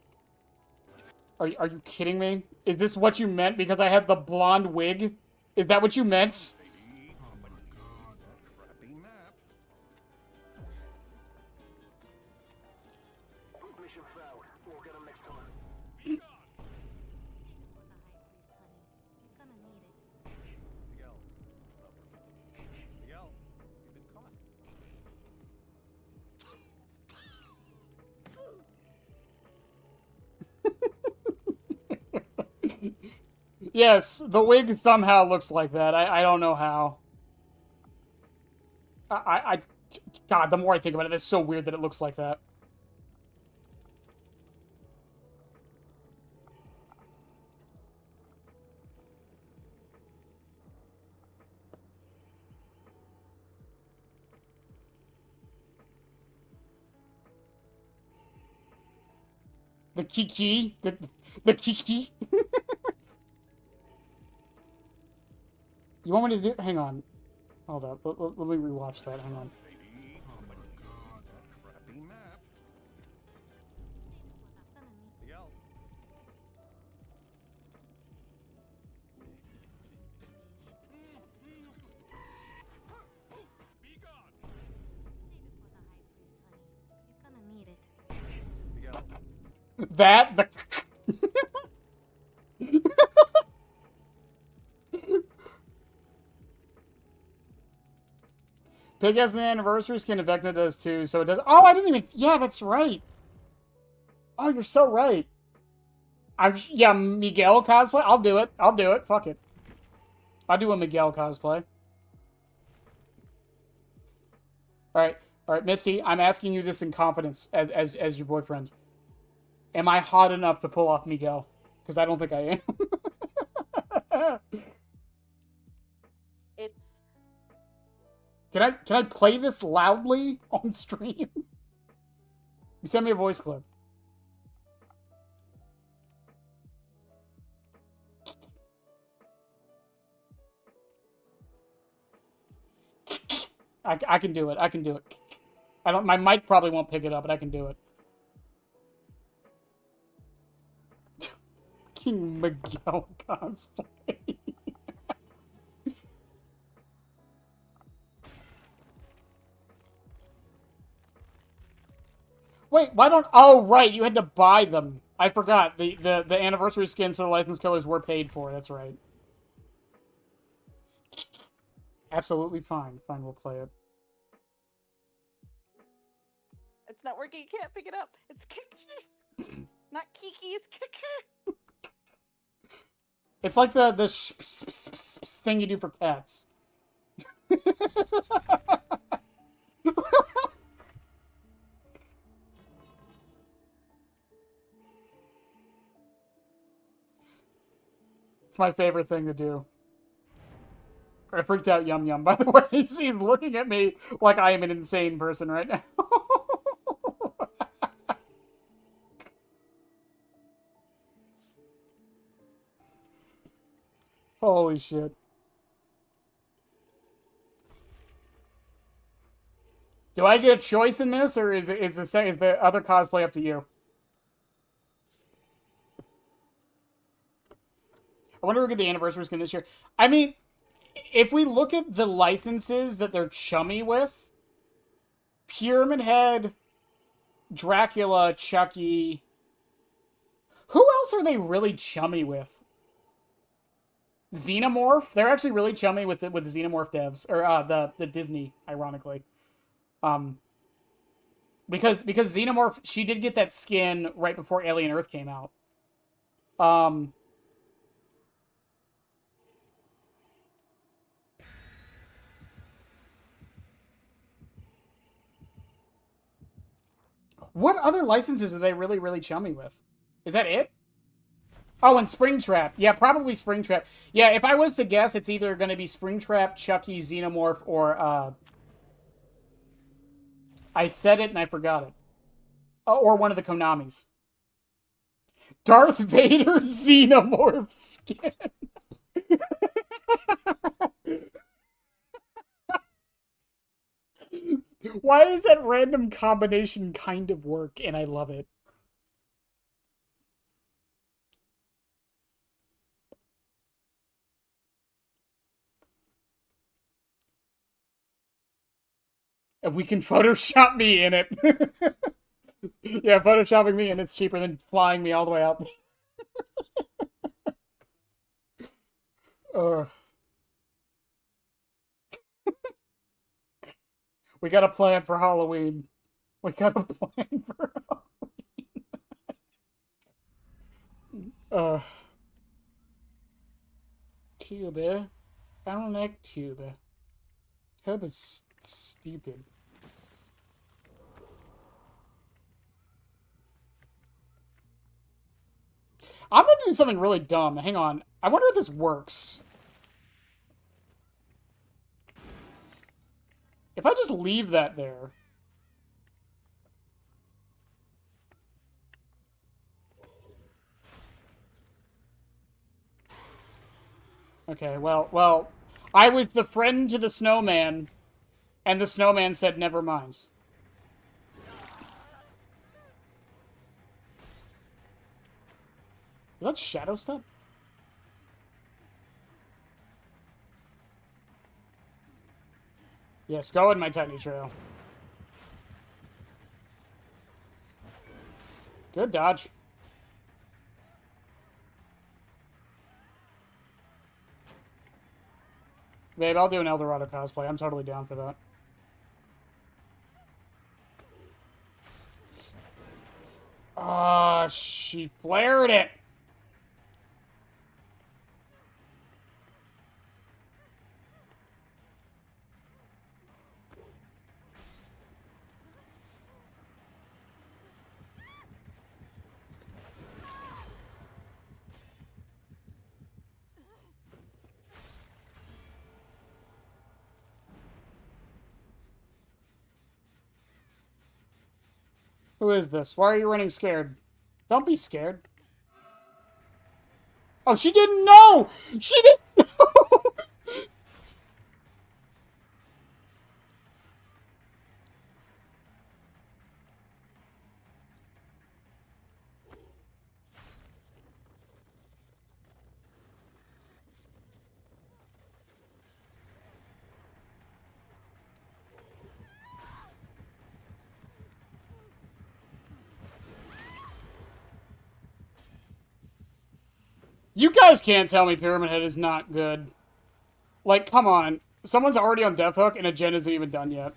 Are you kidding me? Is this what you meant because I have the blonde wig? Is that what you meant? Yes, the wig somehow looks like that. I don't know how. I God, the more I think about it, it's so weird that it looks like that. The Kiki? The Kiki? You want me to do... Hang on. Hold up. Let me rewatch that. Hang on. That... The... Pig has an anniversary skin, and Vecna does too, so it does... Oh, I didn't even... Yeah, that's right. Oh, you're so right. Yeah, Miguel cosplay? I'll do it. I'll do it. Fuck it. I'll do a Miguel cosplay. Alright. Alright, Misty, I'm asking you this in confidence as your boyfriend. Am I hot enough to pull off Miguel? Because I don't think I am. It's... Can I play this loudly on stream? You send me a voice clip. I can do it. I can do it. I don't. My mic probably won't pick it up, but I can do it. King Miguel cosplay. Wait, why don't... Oh, right, you had to buy them. I forgot. The anniversary skins for the licensed killers were paid for. That's right. Absolutely fine. Fine, we'll play it. It's not working. You can't pick it up. It's Kiki. Not Kiki, it's Kiki. It's like the thing you do for cats. It's my favorite thing to do. I freaked out Yum Yum, by the way. She's looking at me like I am an insane person right now. Holy shit. Do I get a choice in this, or is the other cosplay up to you? I wonder if we get the anniversary skin this year. I mean, if we look at the licenses that they're chummy with, Pyramid Head, Dracula, Chucky. Who else are they really chummy with? Xenomorph? They're actually really chummy with the Xenomorph devs, or the Disney, ironically. Because Xenomorph, she did get that skin right before Alien Earth came out. What other licenses are they really, really chummy with? Is that it? Oh, and Springtrap. Yeah, probably Springtrap. Yeah, if I was to guess, it's either going to be Springtrap, Chucky, Xenomorph, or, I said it and I forgot it. Oh, or one of the Konamis. Darth Vader Xenomorph skin. Why does that random combination kind of work, and I love it? And we can Photoshop me in it. Yeah, Photoshopping me and it's cheaper than flying me all the way out. We got a plan for Halloween. We got a plan for Halloween. Tube. I don't like Tube. Tube is stupid. I'm gonna do something really dumb. Hang on. I wonder if this works. If I just leave that there. Okay, well, I was the friend to the snowman, and the snowman said never mind. Is that Shadow Step? Yes, go in my tiny trail. Good dodge. Babe, I'll do an Eldorado cosplay. I'm totally down for that. Ah, she flared it. Who is this? Why are you running scared? Don't be scared. Oh, she didn't know! She didn't know! You guys can't tell me Pyramid Head is not good. Like, come on. Someone's already on Death Hook, and a gen isn't even done yet.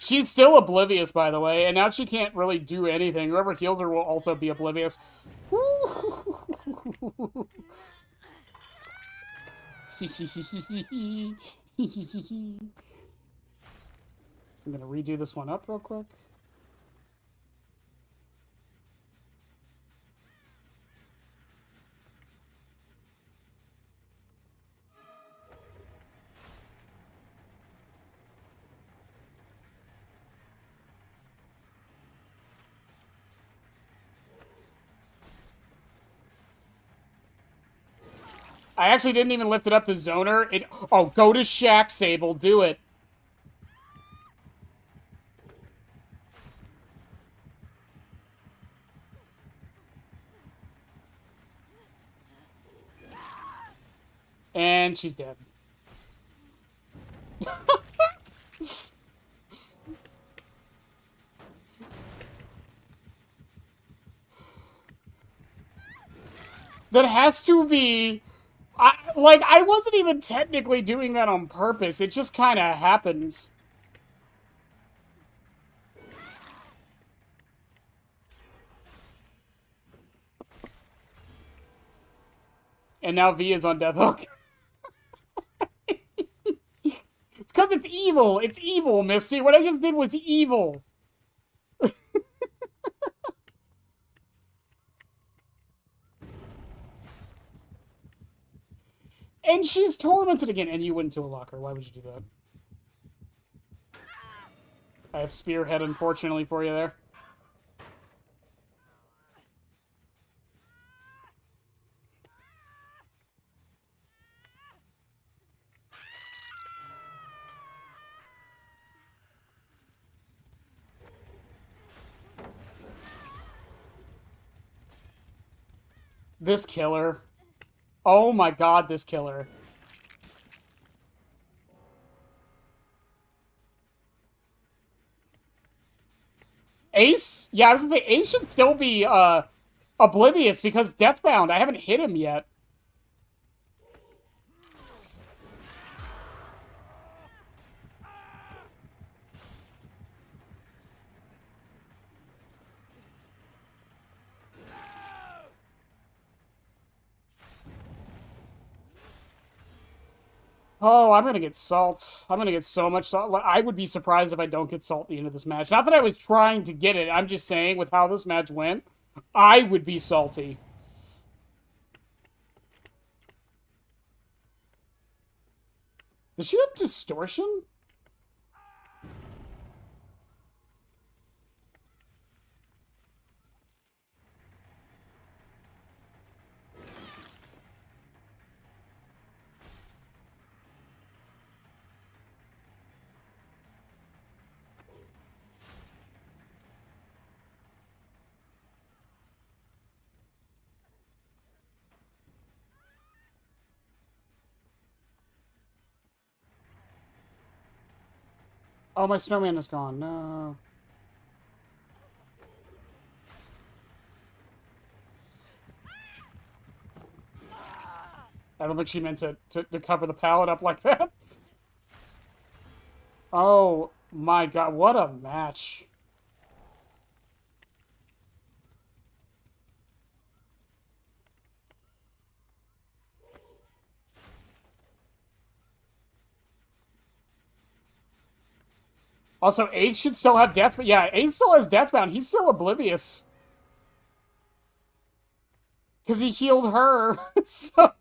She's still oblivious, by the way, and now she can't really do anything. Whoever heals her will also be oblivious. I'm gonna redo this one up real quick. I actually didn't even lift it up to Zoner. Oh, go to Shack, Sable. Do it. And she's dead. That has to be... I wasn't even technically doing that on purpose. It just kind of happens. And now V is on Death Hook. It's because it's evil. It's evil, Misty. What I just did was evil. And she's tormented again. And you went into a locker. Why would you do that? I have Spearhead, unfortunately, for you there. This killer. Oh my god, this killer. Ace? Yeah, I was gonna say, Ace should still be, oblivious because Deathbound. I haven't hit him yet. Oh, I'm gonna get salt. I'm gonna get so much salt. I would be surprised if I don't get salt at the end of this match. Not that I was trying to get it. I'm just saying, with how this match went, I would be salty. Does she have distortion? Oh, my snowman is gone. No. I don't think she meant to cover the pallet up like that. Oh my god, what a match. Also, Ace should still have death, but yeah, Ace still has Deathbound. He's still oblivious. Because he healed her. So...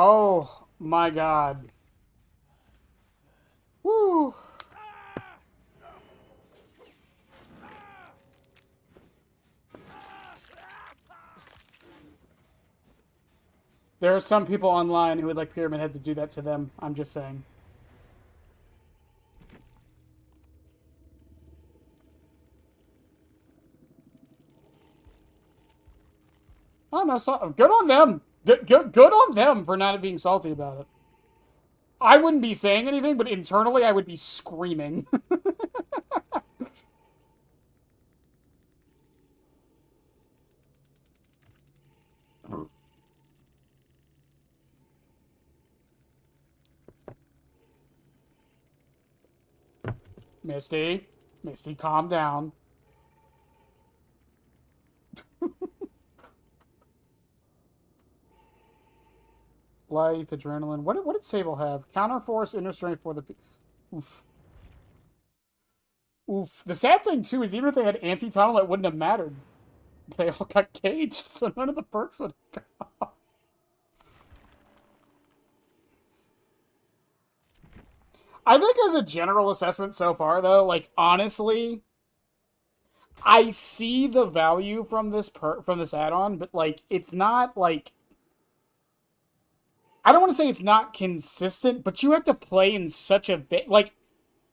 Oh, My god. Woo. There are some people online who would like Pyramid Head to do that to them. I'm just saying. Oh no, so good on them. Good on them for not being salty about it. I wouldn't be saying anything, but internally I would be screaming. Misty, calm down. Life, adrenaline. What did Sable have? Counterforce, inner strength for the... Oof. Oof. The sad thing, too, is even if they had anti-tunnel, it wouldn't have mattered. They all got caged, so none of the perks would have come. I think as a general assessment so far, though, like, honestly, I see the value from this add-on, but, like, it's not, like... I don't want to say it's not consistent, but you have to play in such a bit... Like,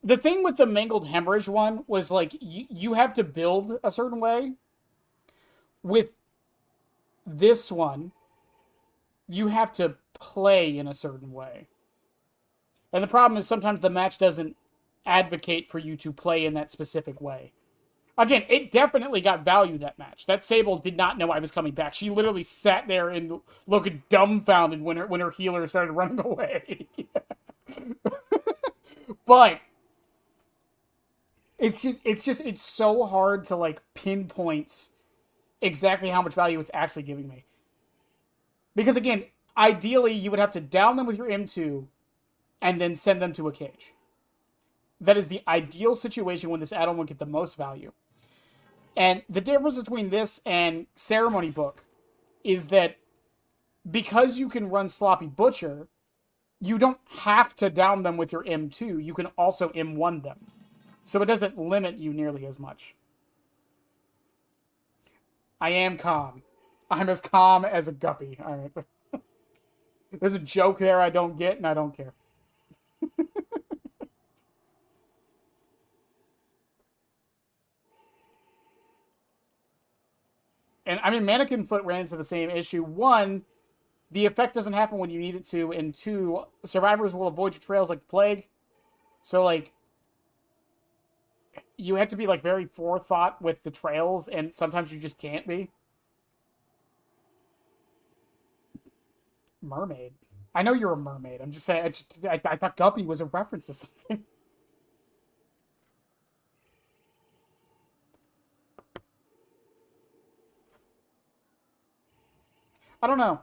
the thing with the Mangled Hemorrhage one was, like, you have to build a certain way. With this one, you have to play in a certain way. And the problem is sometimes the match doesn't advocate for you to play in that specific way. Again, it definitely got value, that match. That Sable did not know I was coming back. She literally sat there and looked dumbfounded when her healer started running away. But it's so hard to, like, pinpoint exactly how much value it's actually giving me. Because again, ideally you would have to down them with your M2 and then send them to a cage. That is the ideal situation when this add-on would get the most value. And the difference between this and Ceremony Book is that because you can run Sloppy Butcher, you don't have to down them with your M2. You can also M1 them. So it doesn't limit you nearly as much. I am calm. I'm as calm as a guppy. All right. There's a joke there I don't get, and I don't care. And I mean, Mannequin Foot ran into the same issue. One, the effect doesn't happen when you need it to, and two, survivors will avoid your trails like the plague. So, like, you have to be, like, very forethought with the trails, and sometimes you just can't be. Mermaid. I know you're a mermaid. I'm just saying, I thought Guppy was a reference to something. I don't know.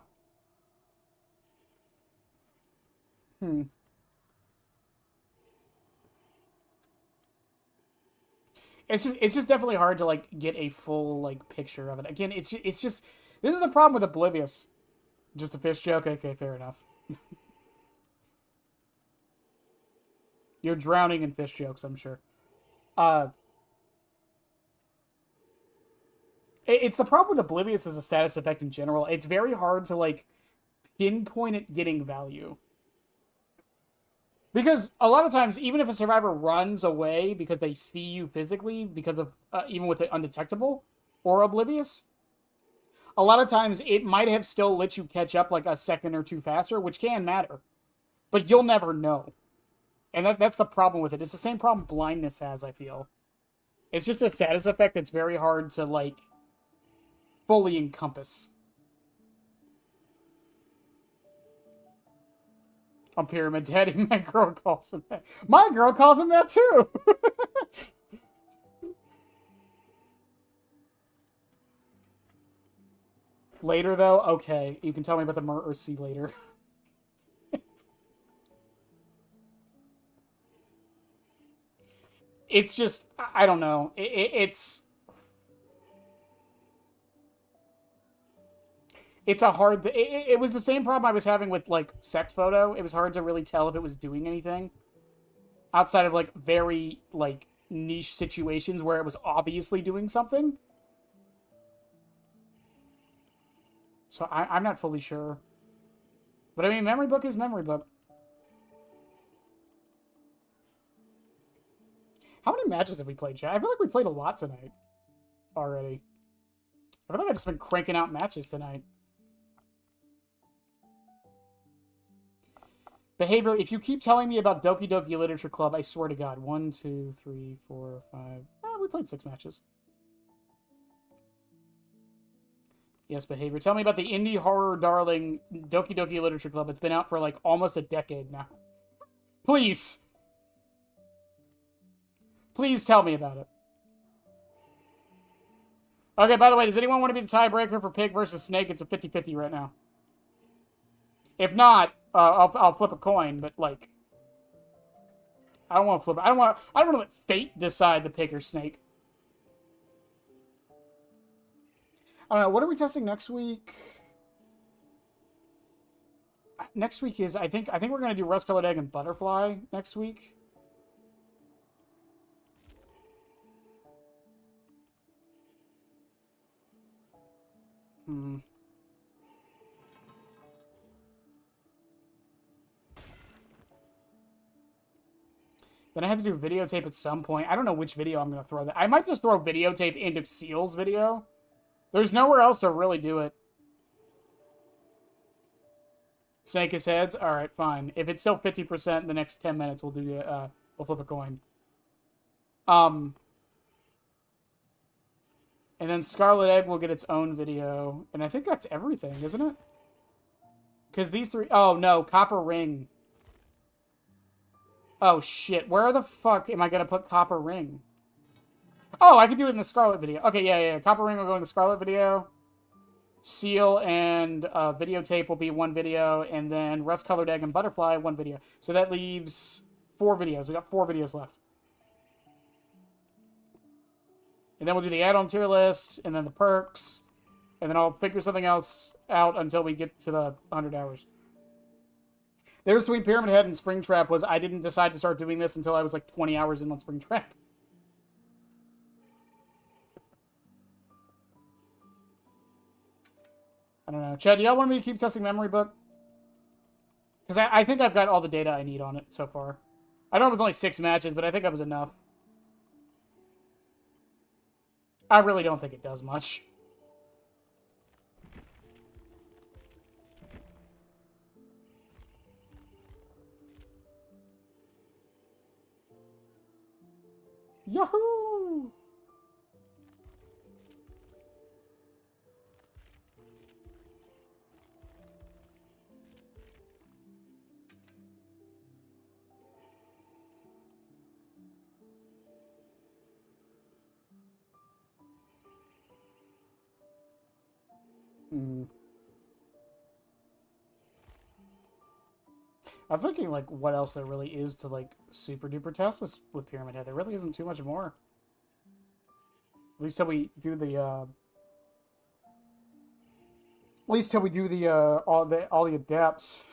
It's just definitely hard to, like, get a full, like, picture of it. Again, it's just this is the problem with Oblivious. Just a fish joke? Okay, fair enough. You're drowning in fish jokes, I'm sure. It's the problem with Oblivious as a status effect in general. It's very hard to, like, pinpoint it getting value. Because a lot of times, even if a survivor runs away because they see you physically, because of, even with it undetectable or Oblivious, a lot of times it might have still let you catch up like a second or two faster, which can matter. But you'll never know. And that's the problem with it. It's the same problem blindness has, I feel. It's just a status effect that's very hard to, like, fully encompass. On Pyramid Daddy, my girl calls him that. My girl calls him that too! Later, though? Okay. You can tell me about the Mercy later. It's just, I don't know. It's a hard... It was the same problem I was having with, like, sect photo. It was hard to really tell if it was doing anything. Outside of, like, very, like, niche situations where it was obviously doing something. So I'm not fully sure. But I mean, memory book is memory book. How many matches have we played, chat? I feel like we played a lot tonight already. I feel like I've just been cranking out matches tonight. Behavior, if you keep telling me about Doki Doki Literature Club, I swear to God. 1, 2, 3, 4, 5... Oh, we played 6 matches. Yes, Behavior. Tell me about the indie horror darling Doki Doki Literature Club. It's been out for, like, almost a decade now. Please! Please tell me about it. Okay, by the way, does anyone want to be the tiebreaker for Pig versus Snake? It's a 50-50 right now. If not, I'll flip a coin, but, like... I don't want to flip it. I don't want to let fate decide the Pig or Snake. I don't know. What are we testing next week? Next week is... I think we're going to do Rust-Colored Egg and Butterfly next week. Then I have to do videotape at some point. I don't know which video I'm going to throw that. I might just throw videotape into Seal's video. There's nowhere else to really do it. Snake his heads? Alright, fine. If it's still 50% in the next 10 minutes, we'll do we'll flip a coin. And then Scarlet Egg will get its own video. And I think that's everything, isn't it? Because these three... Oh, no. Copper Ring. Oh, shit. Where the fuck am I going to put Copper Ring? Oh, I can do it in the Scarlet video. Okay, yeah. Copper Ring will go in the Scarlet video. Seal and videotape will be one video. And then Rust-Colored Egg and Butterfly, one video. So that leaves 4 videos. We got 4 videos left. And then we'll do the add-on tier list, and then the perks, and then I'll figure something else out until we get to the 100 hours. There's between Pyramid Head and Springtrap was I didn't decide to start doing this until I was like 20 hours in on Springtrap. I don't know. Chad, do y'all want me to keep testing Memory Book? Because I think I've got all the data I need on it so far. I know it was only 6 matches, but I think that was enough. I really don't think it does much. Yahoo! I'm thinking, like, what else there really is to, like, super duper test with Pyramid Head. There really isn't too much more. At least till we do the, At least till we do the, all the adepts.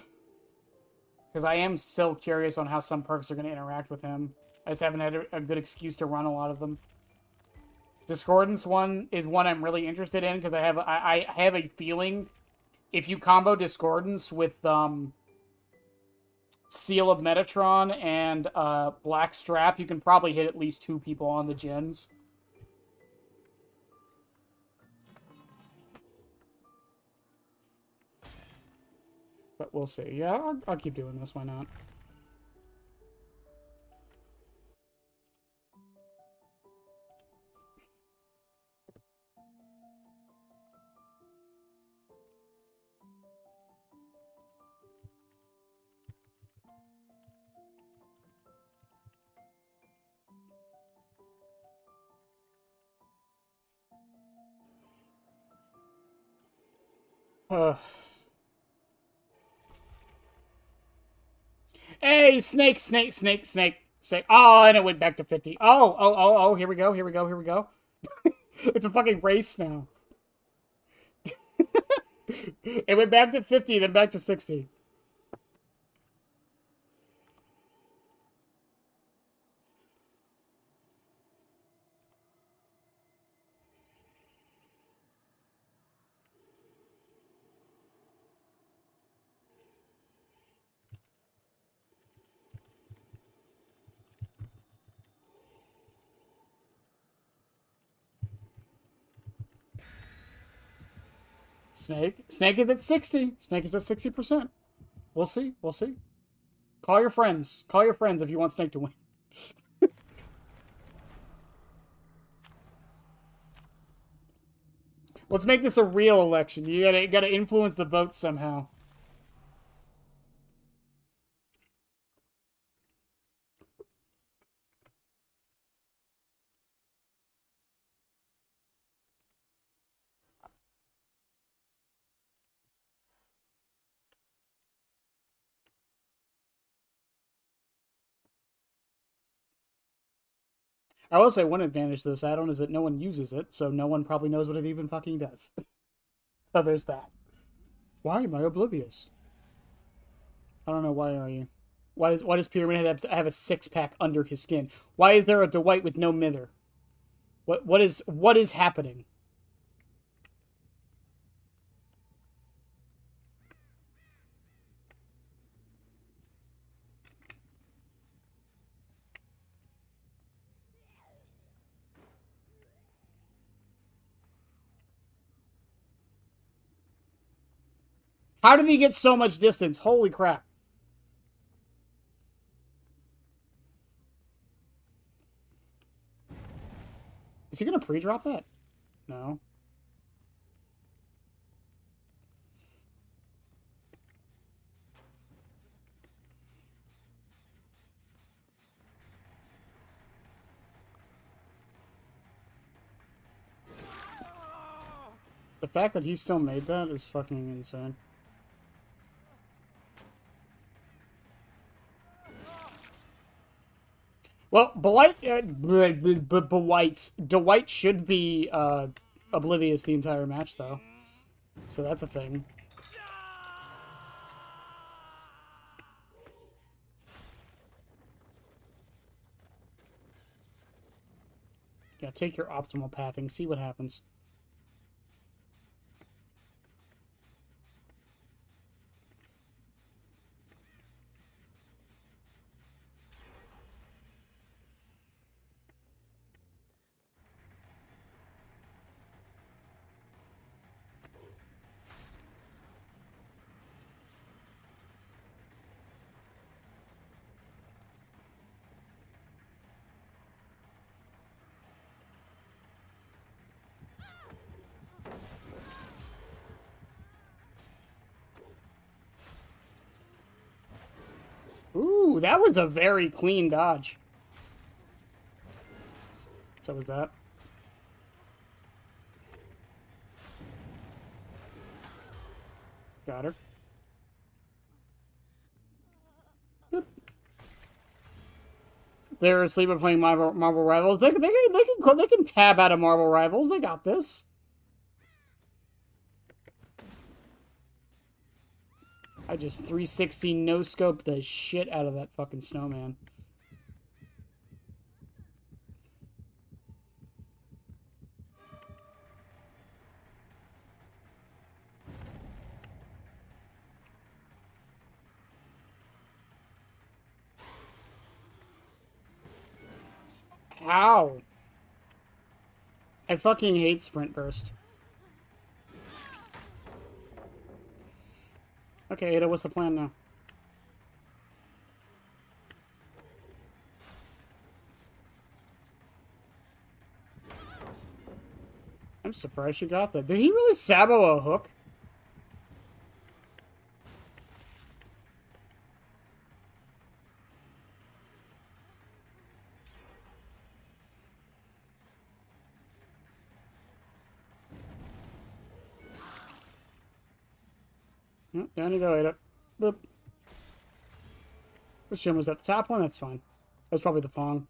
Because I am still curious on how some perks are going to interact with him. I just haven't had a good excuse to run a lot of them. Discordance one is one I'm really interested in, because I have a feeling if you combo Discordance with, Seal of Metatron and Black Strap, you can probably hit at least 2 people on the gens. But we'll see. Yeah, I'll keep doing this. Why not? Hey, snake. Oh, and it went back to 50. Oh, here we go. It's a fucking race now. It went back to 50, then back to 60. Snake is at 60. Snake is at 60%. We'll see. We'll see. Call your friends. Call your friends if you want Snake to win. Let's make this a real election. You gotta influence the votes somehow. I will say one advantage to this add-on is that no one uses it, so no one probably knows what it even fucking does. So there's that. Why am I oblivious? I don't know, why are you? Why does Pyramid Head have a six-pack under his skin? Why is there a Dwight with no mither? What is happening? How did he get so much distance? Holy crap. Is he going to pre-drop that? No. The fact that he still made that is fucking insane. Well, Dwight should be oblivious the entire match, though. So that's a thing. Yeah, take your optimal pathing, see what happens. Ooh, that was a very clean dodge. So was that. Got her. Yep. They're asleep at playing Marvel Rivals. They can tab out of Marvel Rivals. They got this. I just 360 no-scoped the shit out of that fucking snowman. Ow. I fucking hate Sprint Burst. Okay, Ada, what's the plan now? I'm surprised you got that. Did he really sabo a hook? Down you go, Ada. Boop. Which gym was that? The top one? That's fine. That's probably the Fong.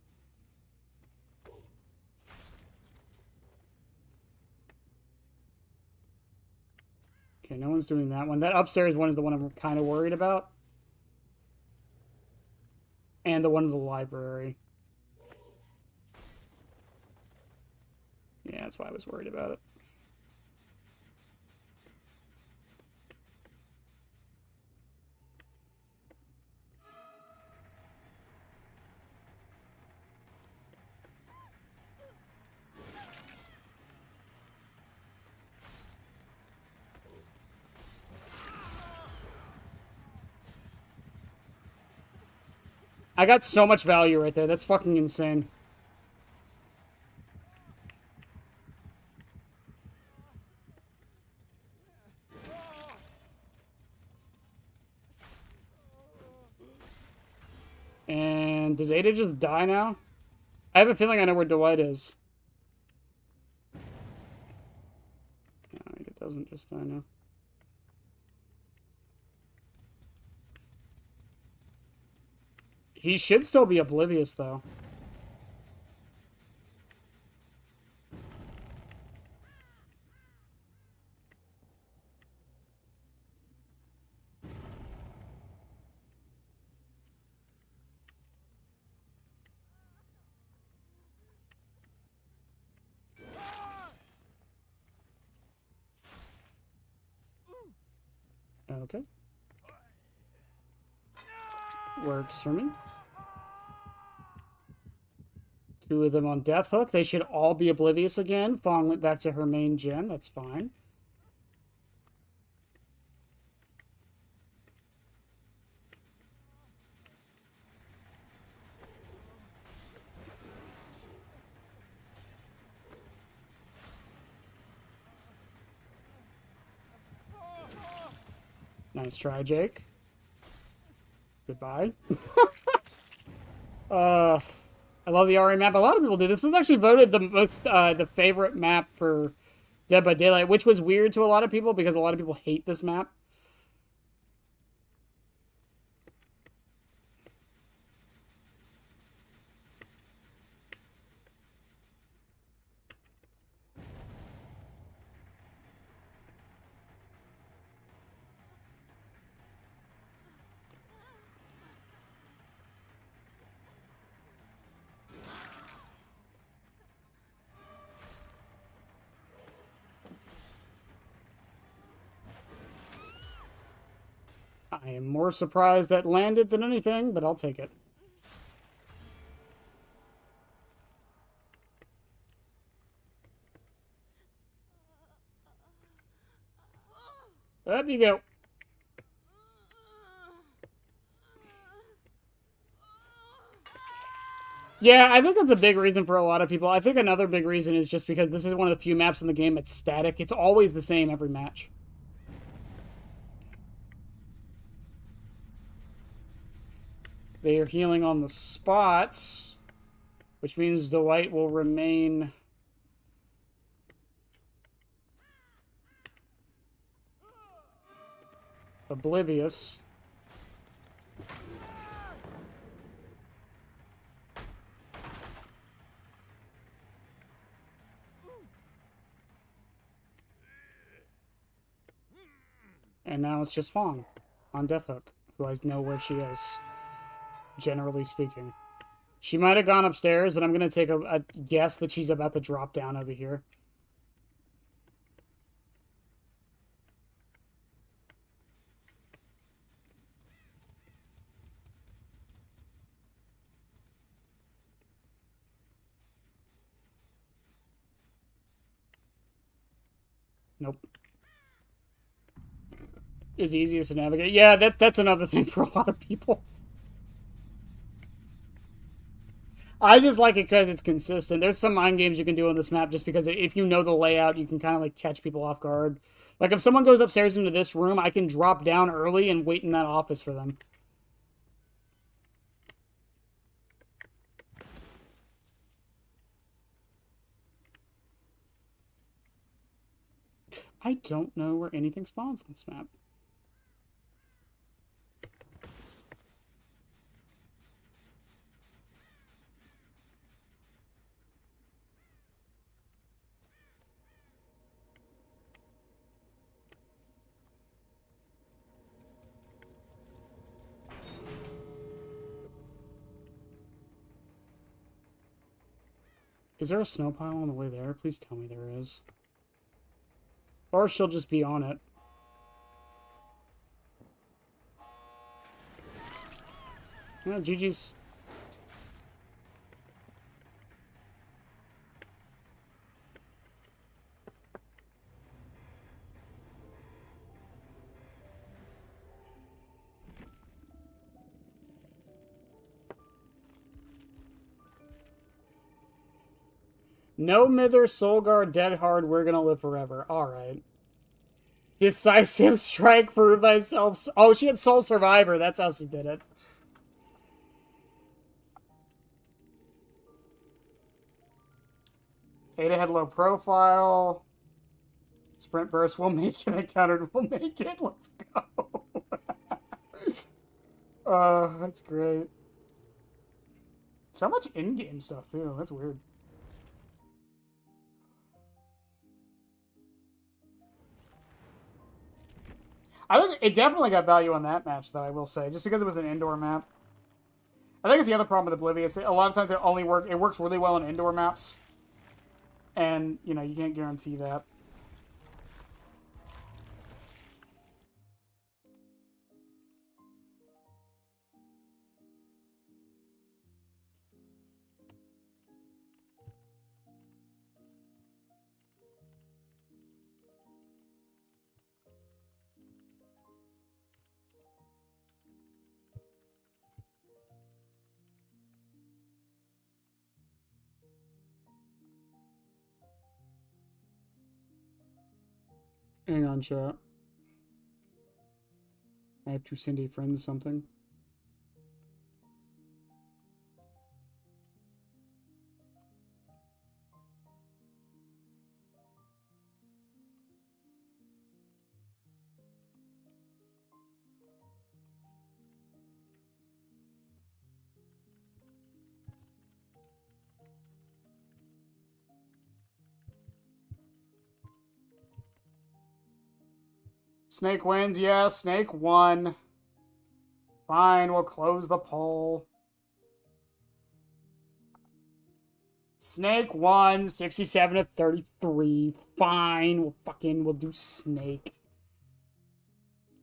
Okay, no one's doing that one. That upstairs one is the one I'm kind of worried about. And the one in the library. Yeah, that's why I was worried about it. I got so much value right there. That's fucking insane. And does Ada just die now? I have a feeling I know where Dwight is. No, Ada doesn't just die now. He should still be oblivious, though. Okay. Works for me. 2 of them on Death Hook. They should all be oblivious again. Fong went back to her main gen. That's fine. Nice try, Jake. Goodbye. I love the RA map. A lot of people do. This is actually voted the most, the favorite map for Dead by Daylight, which was weird to a lot of people because a lot of people hate this map. I am more surprised that landed than anything, but I'll take it. Up you go. Yeah, I think that's a big reason for a lot of people. I think another big reason is just because this is one of the few maps in the game that's static. It's always the same every match. They are healing on the spots, which means Dwight will remain oblivious. And now it's just Fong on Death Hook, who I know where she is, generally speaking. She might have gone upstairs, but I'm going to take a guess that she's about to drop down over here. Nope. Is easiest to navigate. Yeah, that's another thing for a lot of people. I just like it because it's consistent. There's some mind games you can do on this map just because if you know the layout, you can kind of like catch people off guard. Like if someone goes upstairs into this room, I can drop down early and wait in that office for them. I don't know where anything spawns on this map. Is there a snow pile on the way there? Please tell me there is. Or she'll just be on it. Yeah, GG's. No Mither, Solgar, Dead Hard, we're gonna live forever. Alright. Decisive strike, prove thyself. Oh, she had Soul Survivor. That's how she did it. Ada had low profile. Sprint burst will make it. Encountered will make it. Let's go. That's great. So much in-game stuff, too. That's weird. I think it definitely got value on that match, though, I will say. Just because it was an indoor map. I think it's the other problem with Oblivious. A lot of times it works really well on indoor maps. And, you know, you can't guarantee that. Hang on, chat. I have to send a friend something. Snake wins, yeah, Snake won. Fine, we'll close the poll. Snake won, 67 to 33. Fine, we'll do Snake.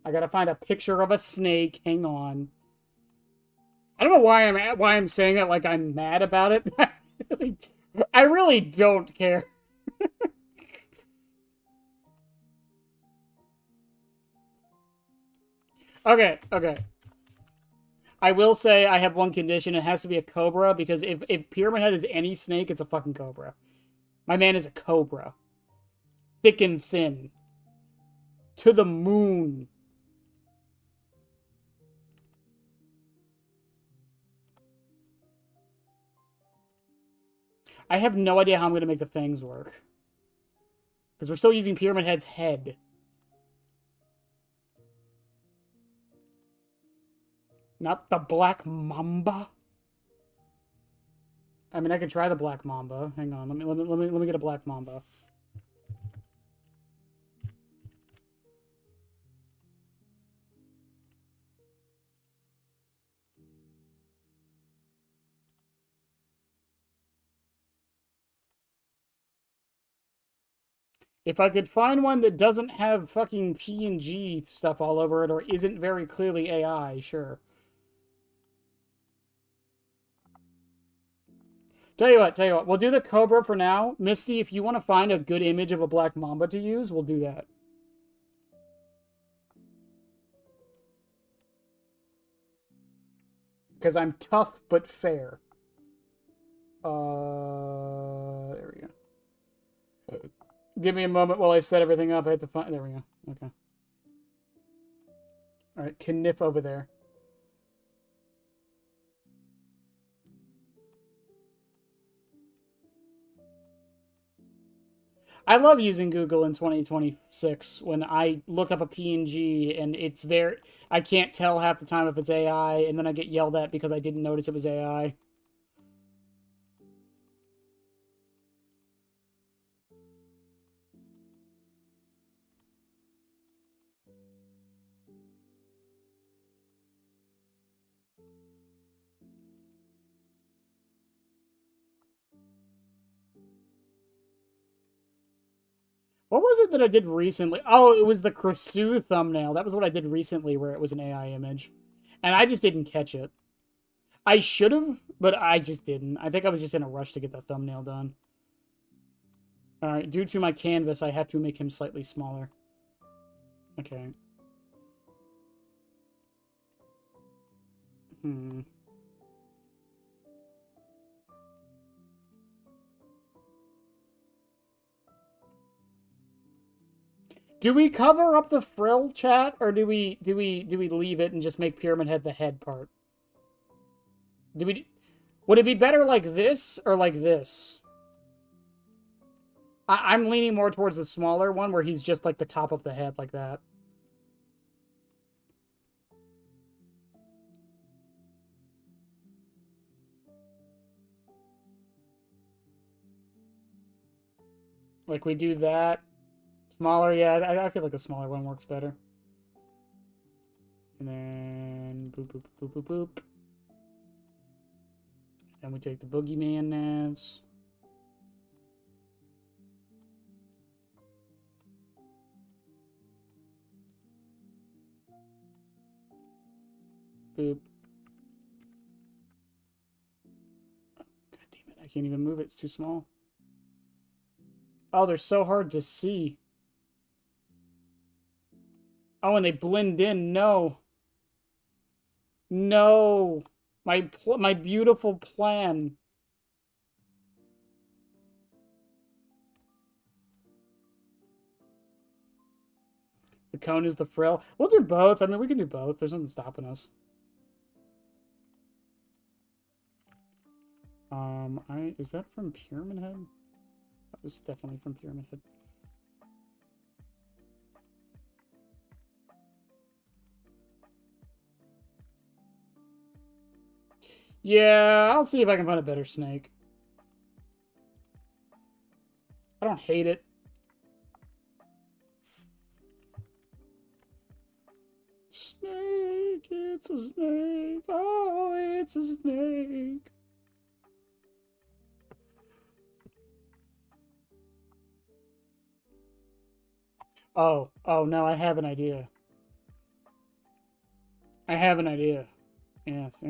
I gotta find a picture of a snake. Hang on. I don't know why I'm saying it like I'm mad about it. I really don't care. Okay. I will say I have one condition. It has to be a cobra, because if Pyramid Head is any snake, it's a fucking cobra. My man is a cobra. Thick and thin. To the moon. I have no idea how I'm going to make the fangs work. Because we're still using Pyramid Head's head. Not the Black Mamba? I mean, I could try the Black Mamba. Hang on, let me get a Black Mamba. If I could find one that doesn't have fucking PNG stuff all over it or isn't very clearly AI, sure. Tell you what, we'll do the Cobra for now. Misty, if you want to find a good image of a Black Mamba to use, we'll do that. Because I'm tough but fair. There we go. Give me a moment while I set everything up. I have to find... There we go. Okay. Alright, Knip over there. I love using Google in 2026 when I look up a PNG and it's very... I can't tell half the time if it's AI, and then I get yelled at because I didn't notice it was AI. What was it that I did recently? Oh, it was the Cresu thumbnail. That was what I did recently where it was an AI image. And I just didn't catch it. I should have, but I just didn't. I think I was just in a rush to get the thumbnail done. Alright, due to my canvas, I have to make him slightly smaller. Okay. Do we cover up the frill, chat, or do we leave it and just make Pyramid Head the head part? Would it be better like this or like this? I'm leaning more towards the smaller one where he's just like the top of the head like that. Like we do that. Smaller, yeah, I feel like a smaller one works better. And then boop, boop, boop, boop, boop. And we take the boogeyman navs. Boop. God damn it, I can't even move it, it's too small. Oh, they're so hard to see. Oh, and they blend in. No. No. My beautiful plan. The cone is the frill. We'll do both. I mean, we can do both. There's nothing stopping us. Is that from Pyramid Head? That was definitely from Pyramid Head. Yeah, I'll see if I can find a better snake. I don't hate it. Snake, it's a snake. Oh, it's a snake. Oh, no, I have an idea. I have an idea. Yes.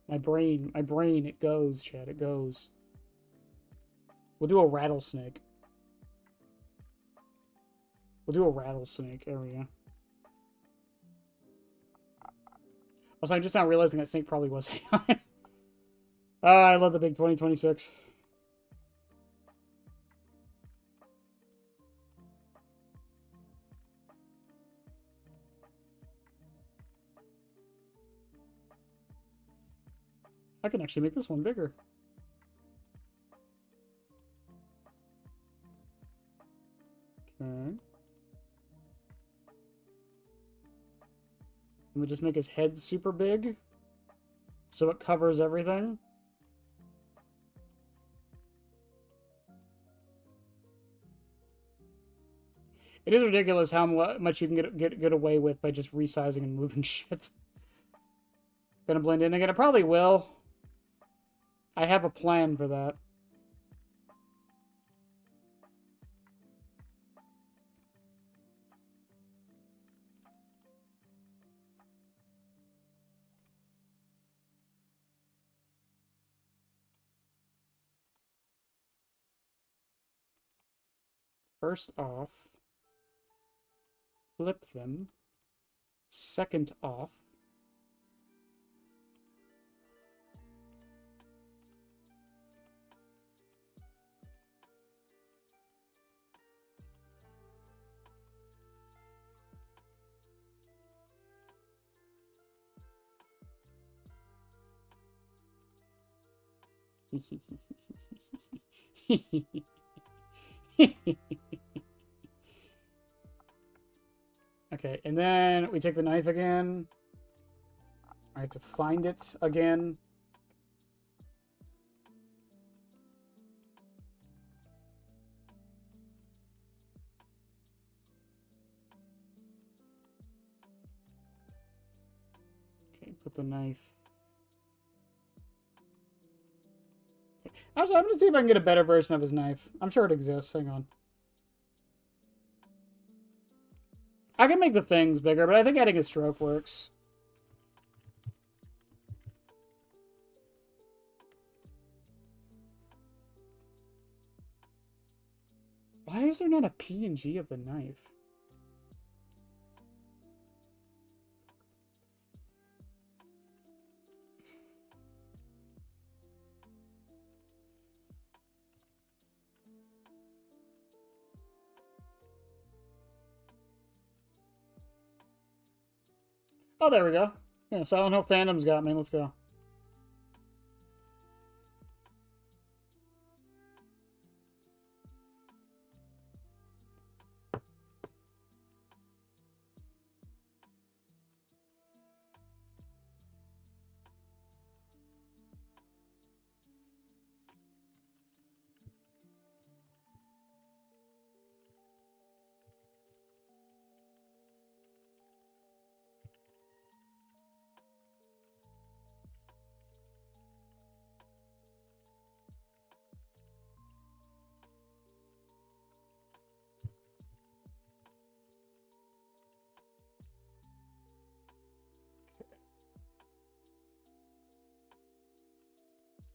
My brain, it goes, Chad, it goes. We'll do a rattlesnake. There we go. Also, I'm just now realizing that snake probably was AI. I love the big 2026. I can actually make this one bigger. Okay. And we just make his head super big, so it covers everything. It is ridiculous how much you can get away with by just resizing and moving shit. Gonna blend in again. It probably will. I have a plan for that. First off, flip them. Second off, okay, and then we take the knife again. I have to find it again. Okay, put the knife. Actually, I'm gonna see if I can get a better version of his knife. I'm sure it exists. Hang on. I can make the things bigger, but I think adding a stroke works. Why is there not a PNG of the knife? Oh, there we go. Yeah, Silent Hill fandom's got me. Let's go.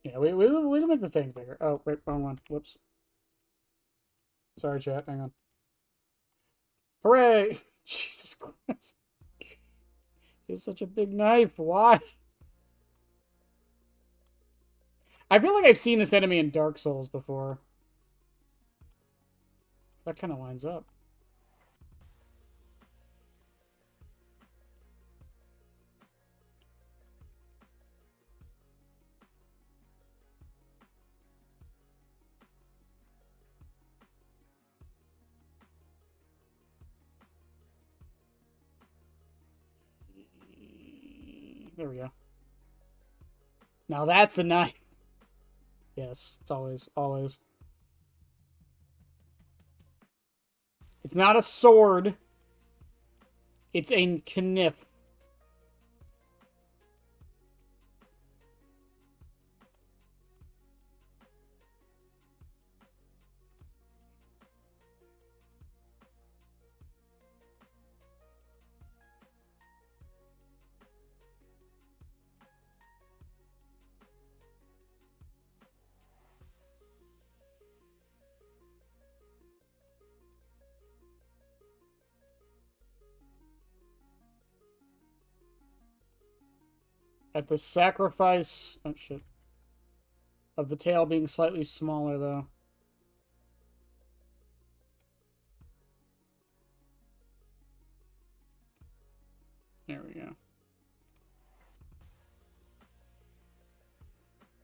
Yeah, we can make the thing bigger. Oh, wait, wrong one. Whoops. Sorry, chat. Hang on. Hooray! Jesus Christ. It's such a big knife. Why? I feel like I've seen this enemy in Dark Souls before. That kind of lines up. There we go. Now that's a knife. Yes, it's always. It's not a sword. It's a kniff. At the sacrifice... Oh, shit. Of the tail being slightly smaller, though. There we go.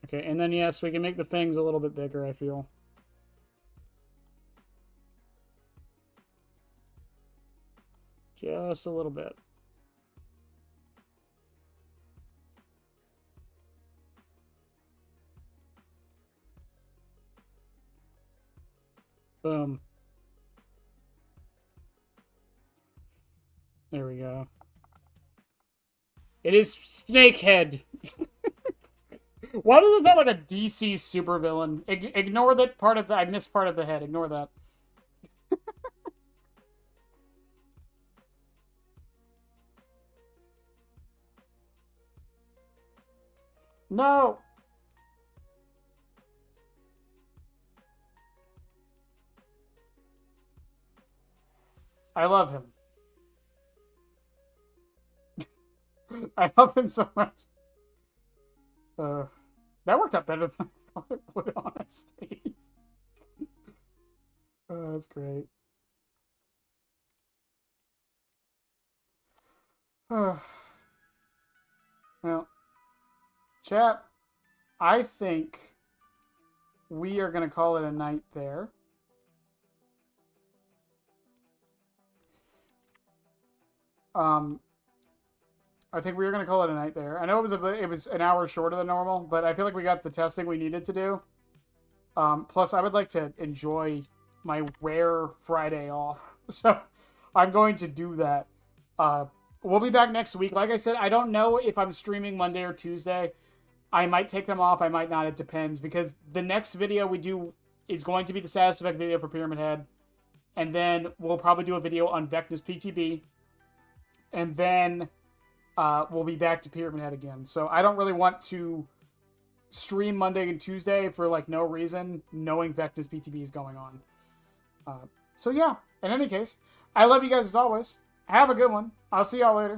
Okay, and then, yes, we can make the fangs a little bit bigger, I feel. Just a little bit. Boom. There we go. It is Snakehead. Why does it sound like a DC supervillain? Ignore that part of the... I missed part of the head. Ignore that. No! I love him. I love him so much. That worked out better than I thought it would, honestly. That's great. Well, chat, I think we are going to call it a night there. I think we were going to call it a night there. I know it was an hour shorter than normal, but I feel like we got the testing we needed to do. Plus, I would like to enjoy my rare Friday off. So I'm going to do that. We'll be back next week. Like I said, I don't know if I'm streaming Monday or Tuesday. I might take them off. I might not. It depends. Because the next video we do is going to be the status effect video for Pyramid Head. and then we'll probably do a video on Vecna's PTB, and then we'll be back to Pyramid Head again. So I don't really want to stream Monday and Tuesday for like no reason, knowing Vecna's PTB is going on. So yeah, in any case, I love you guys as always. Have a good one. I'll see y'all later.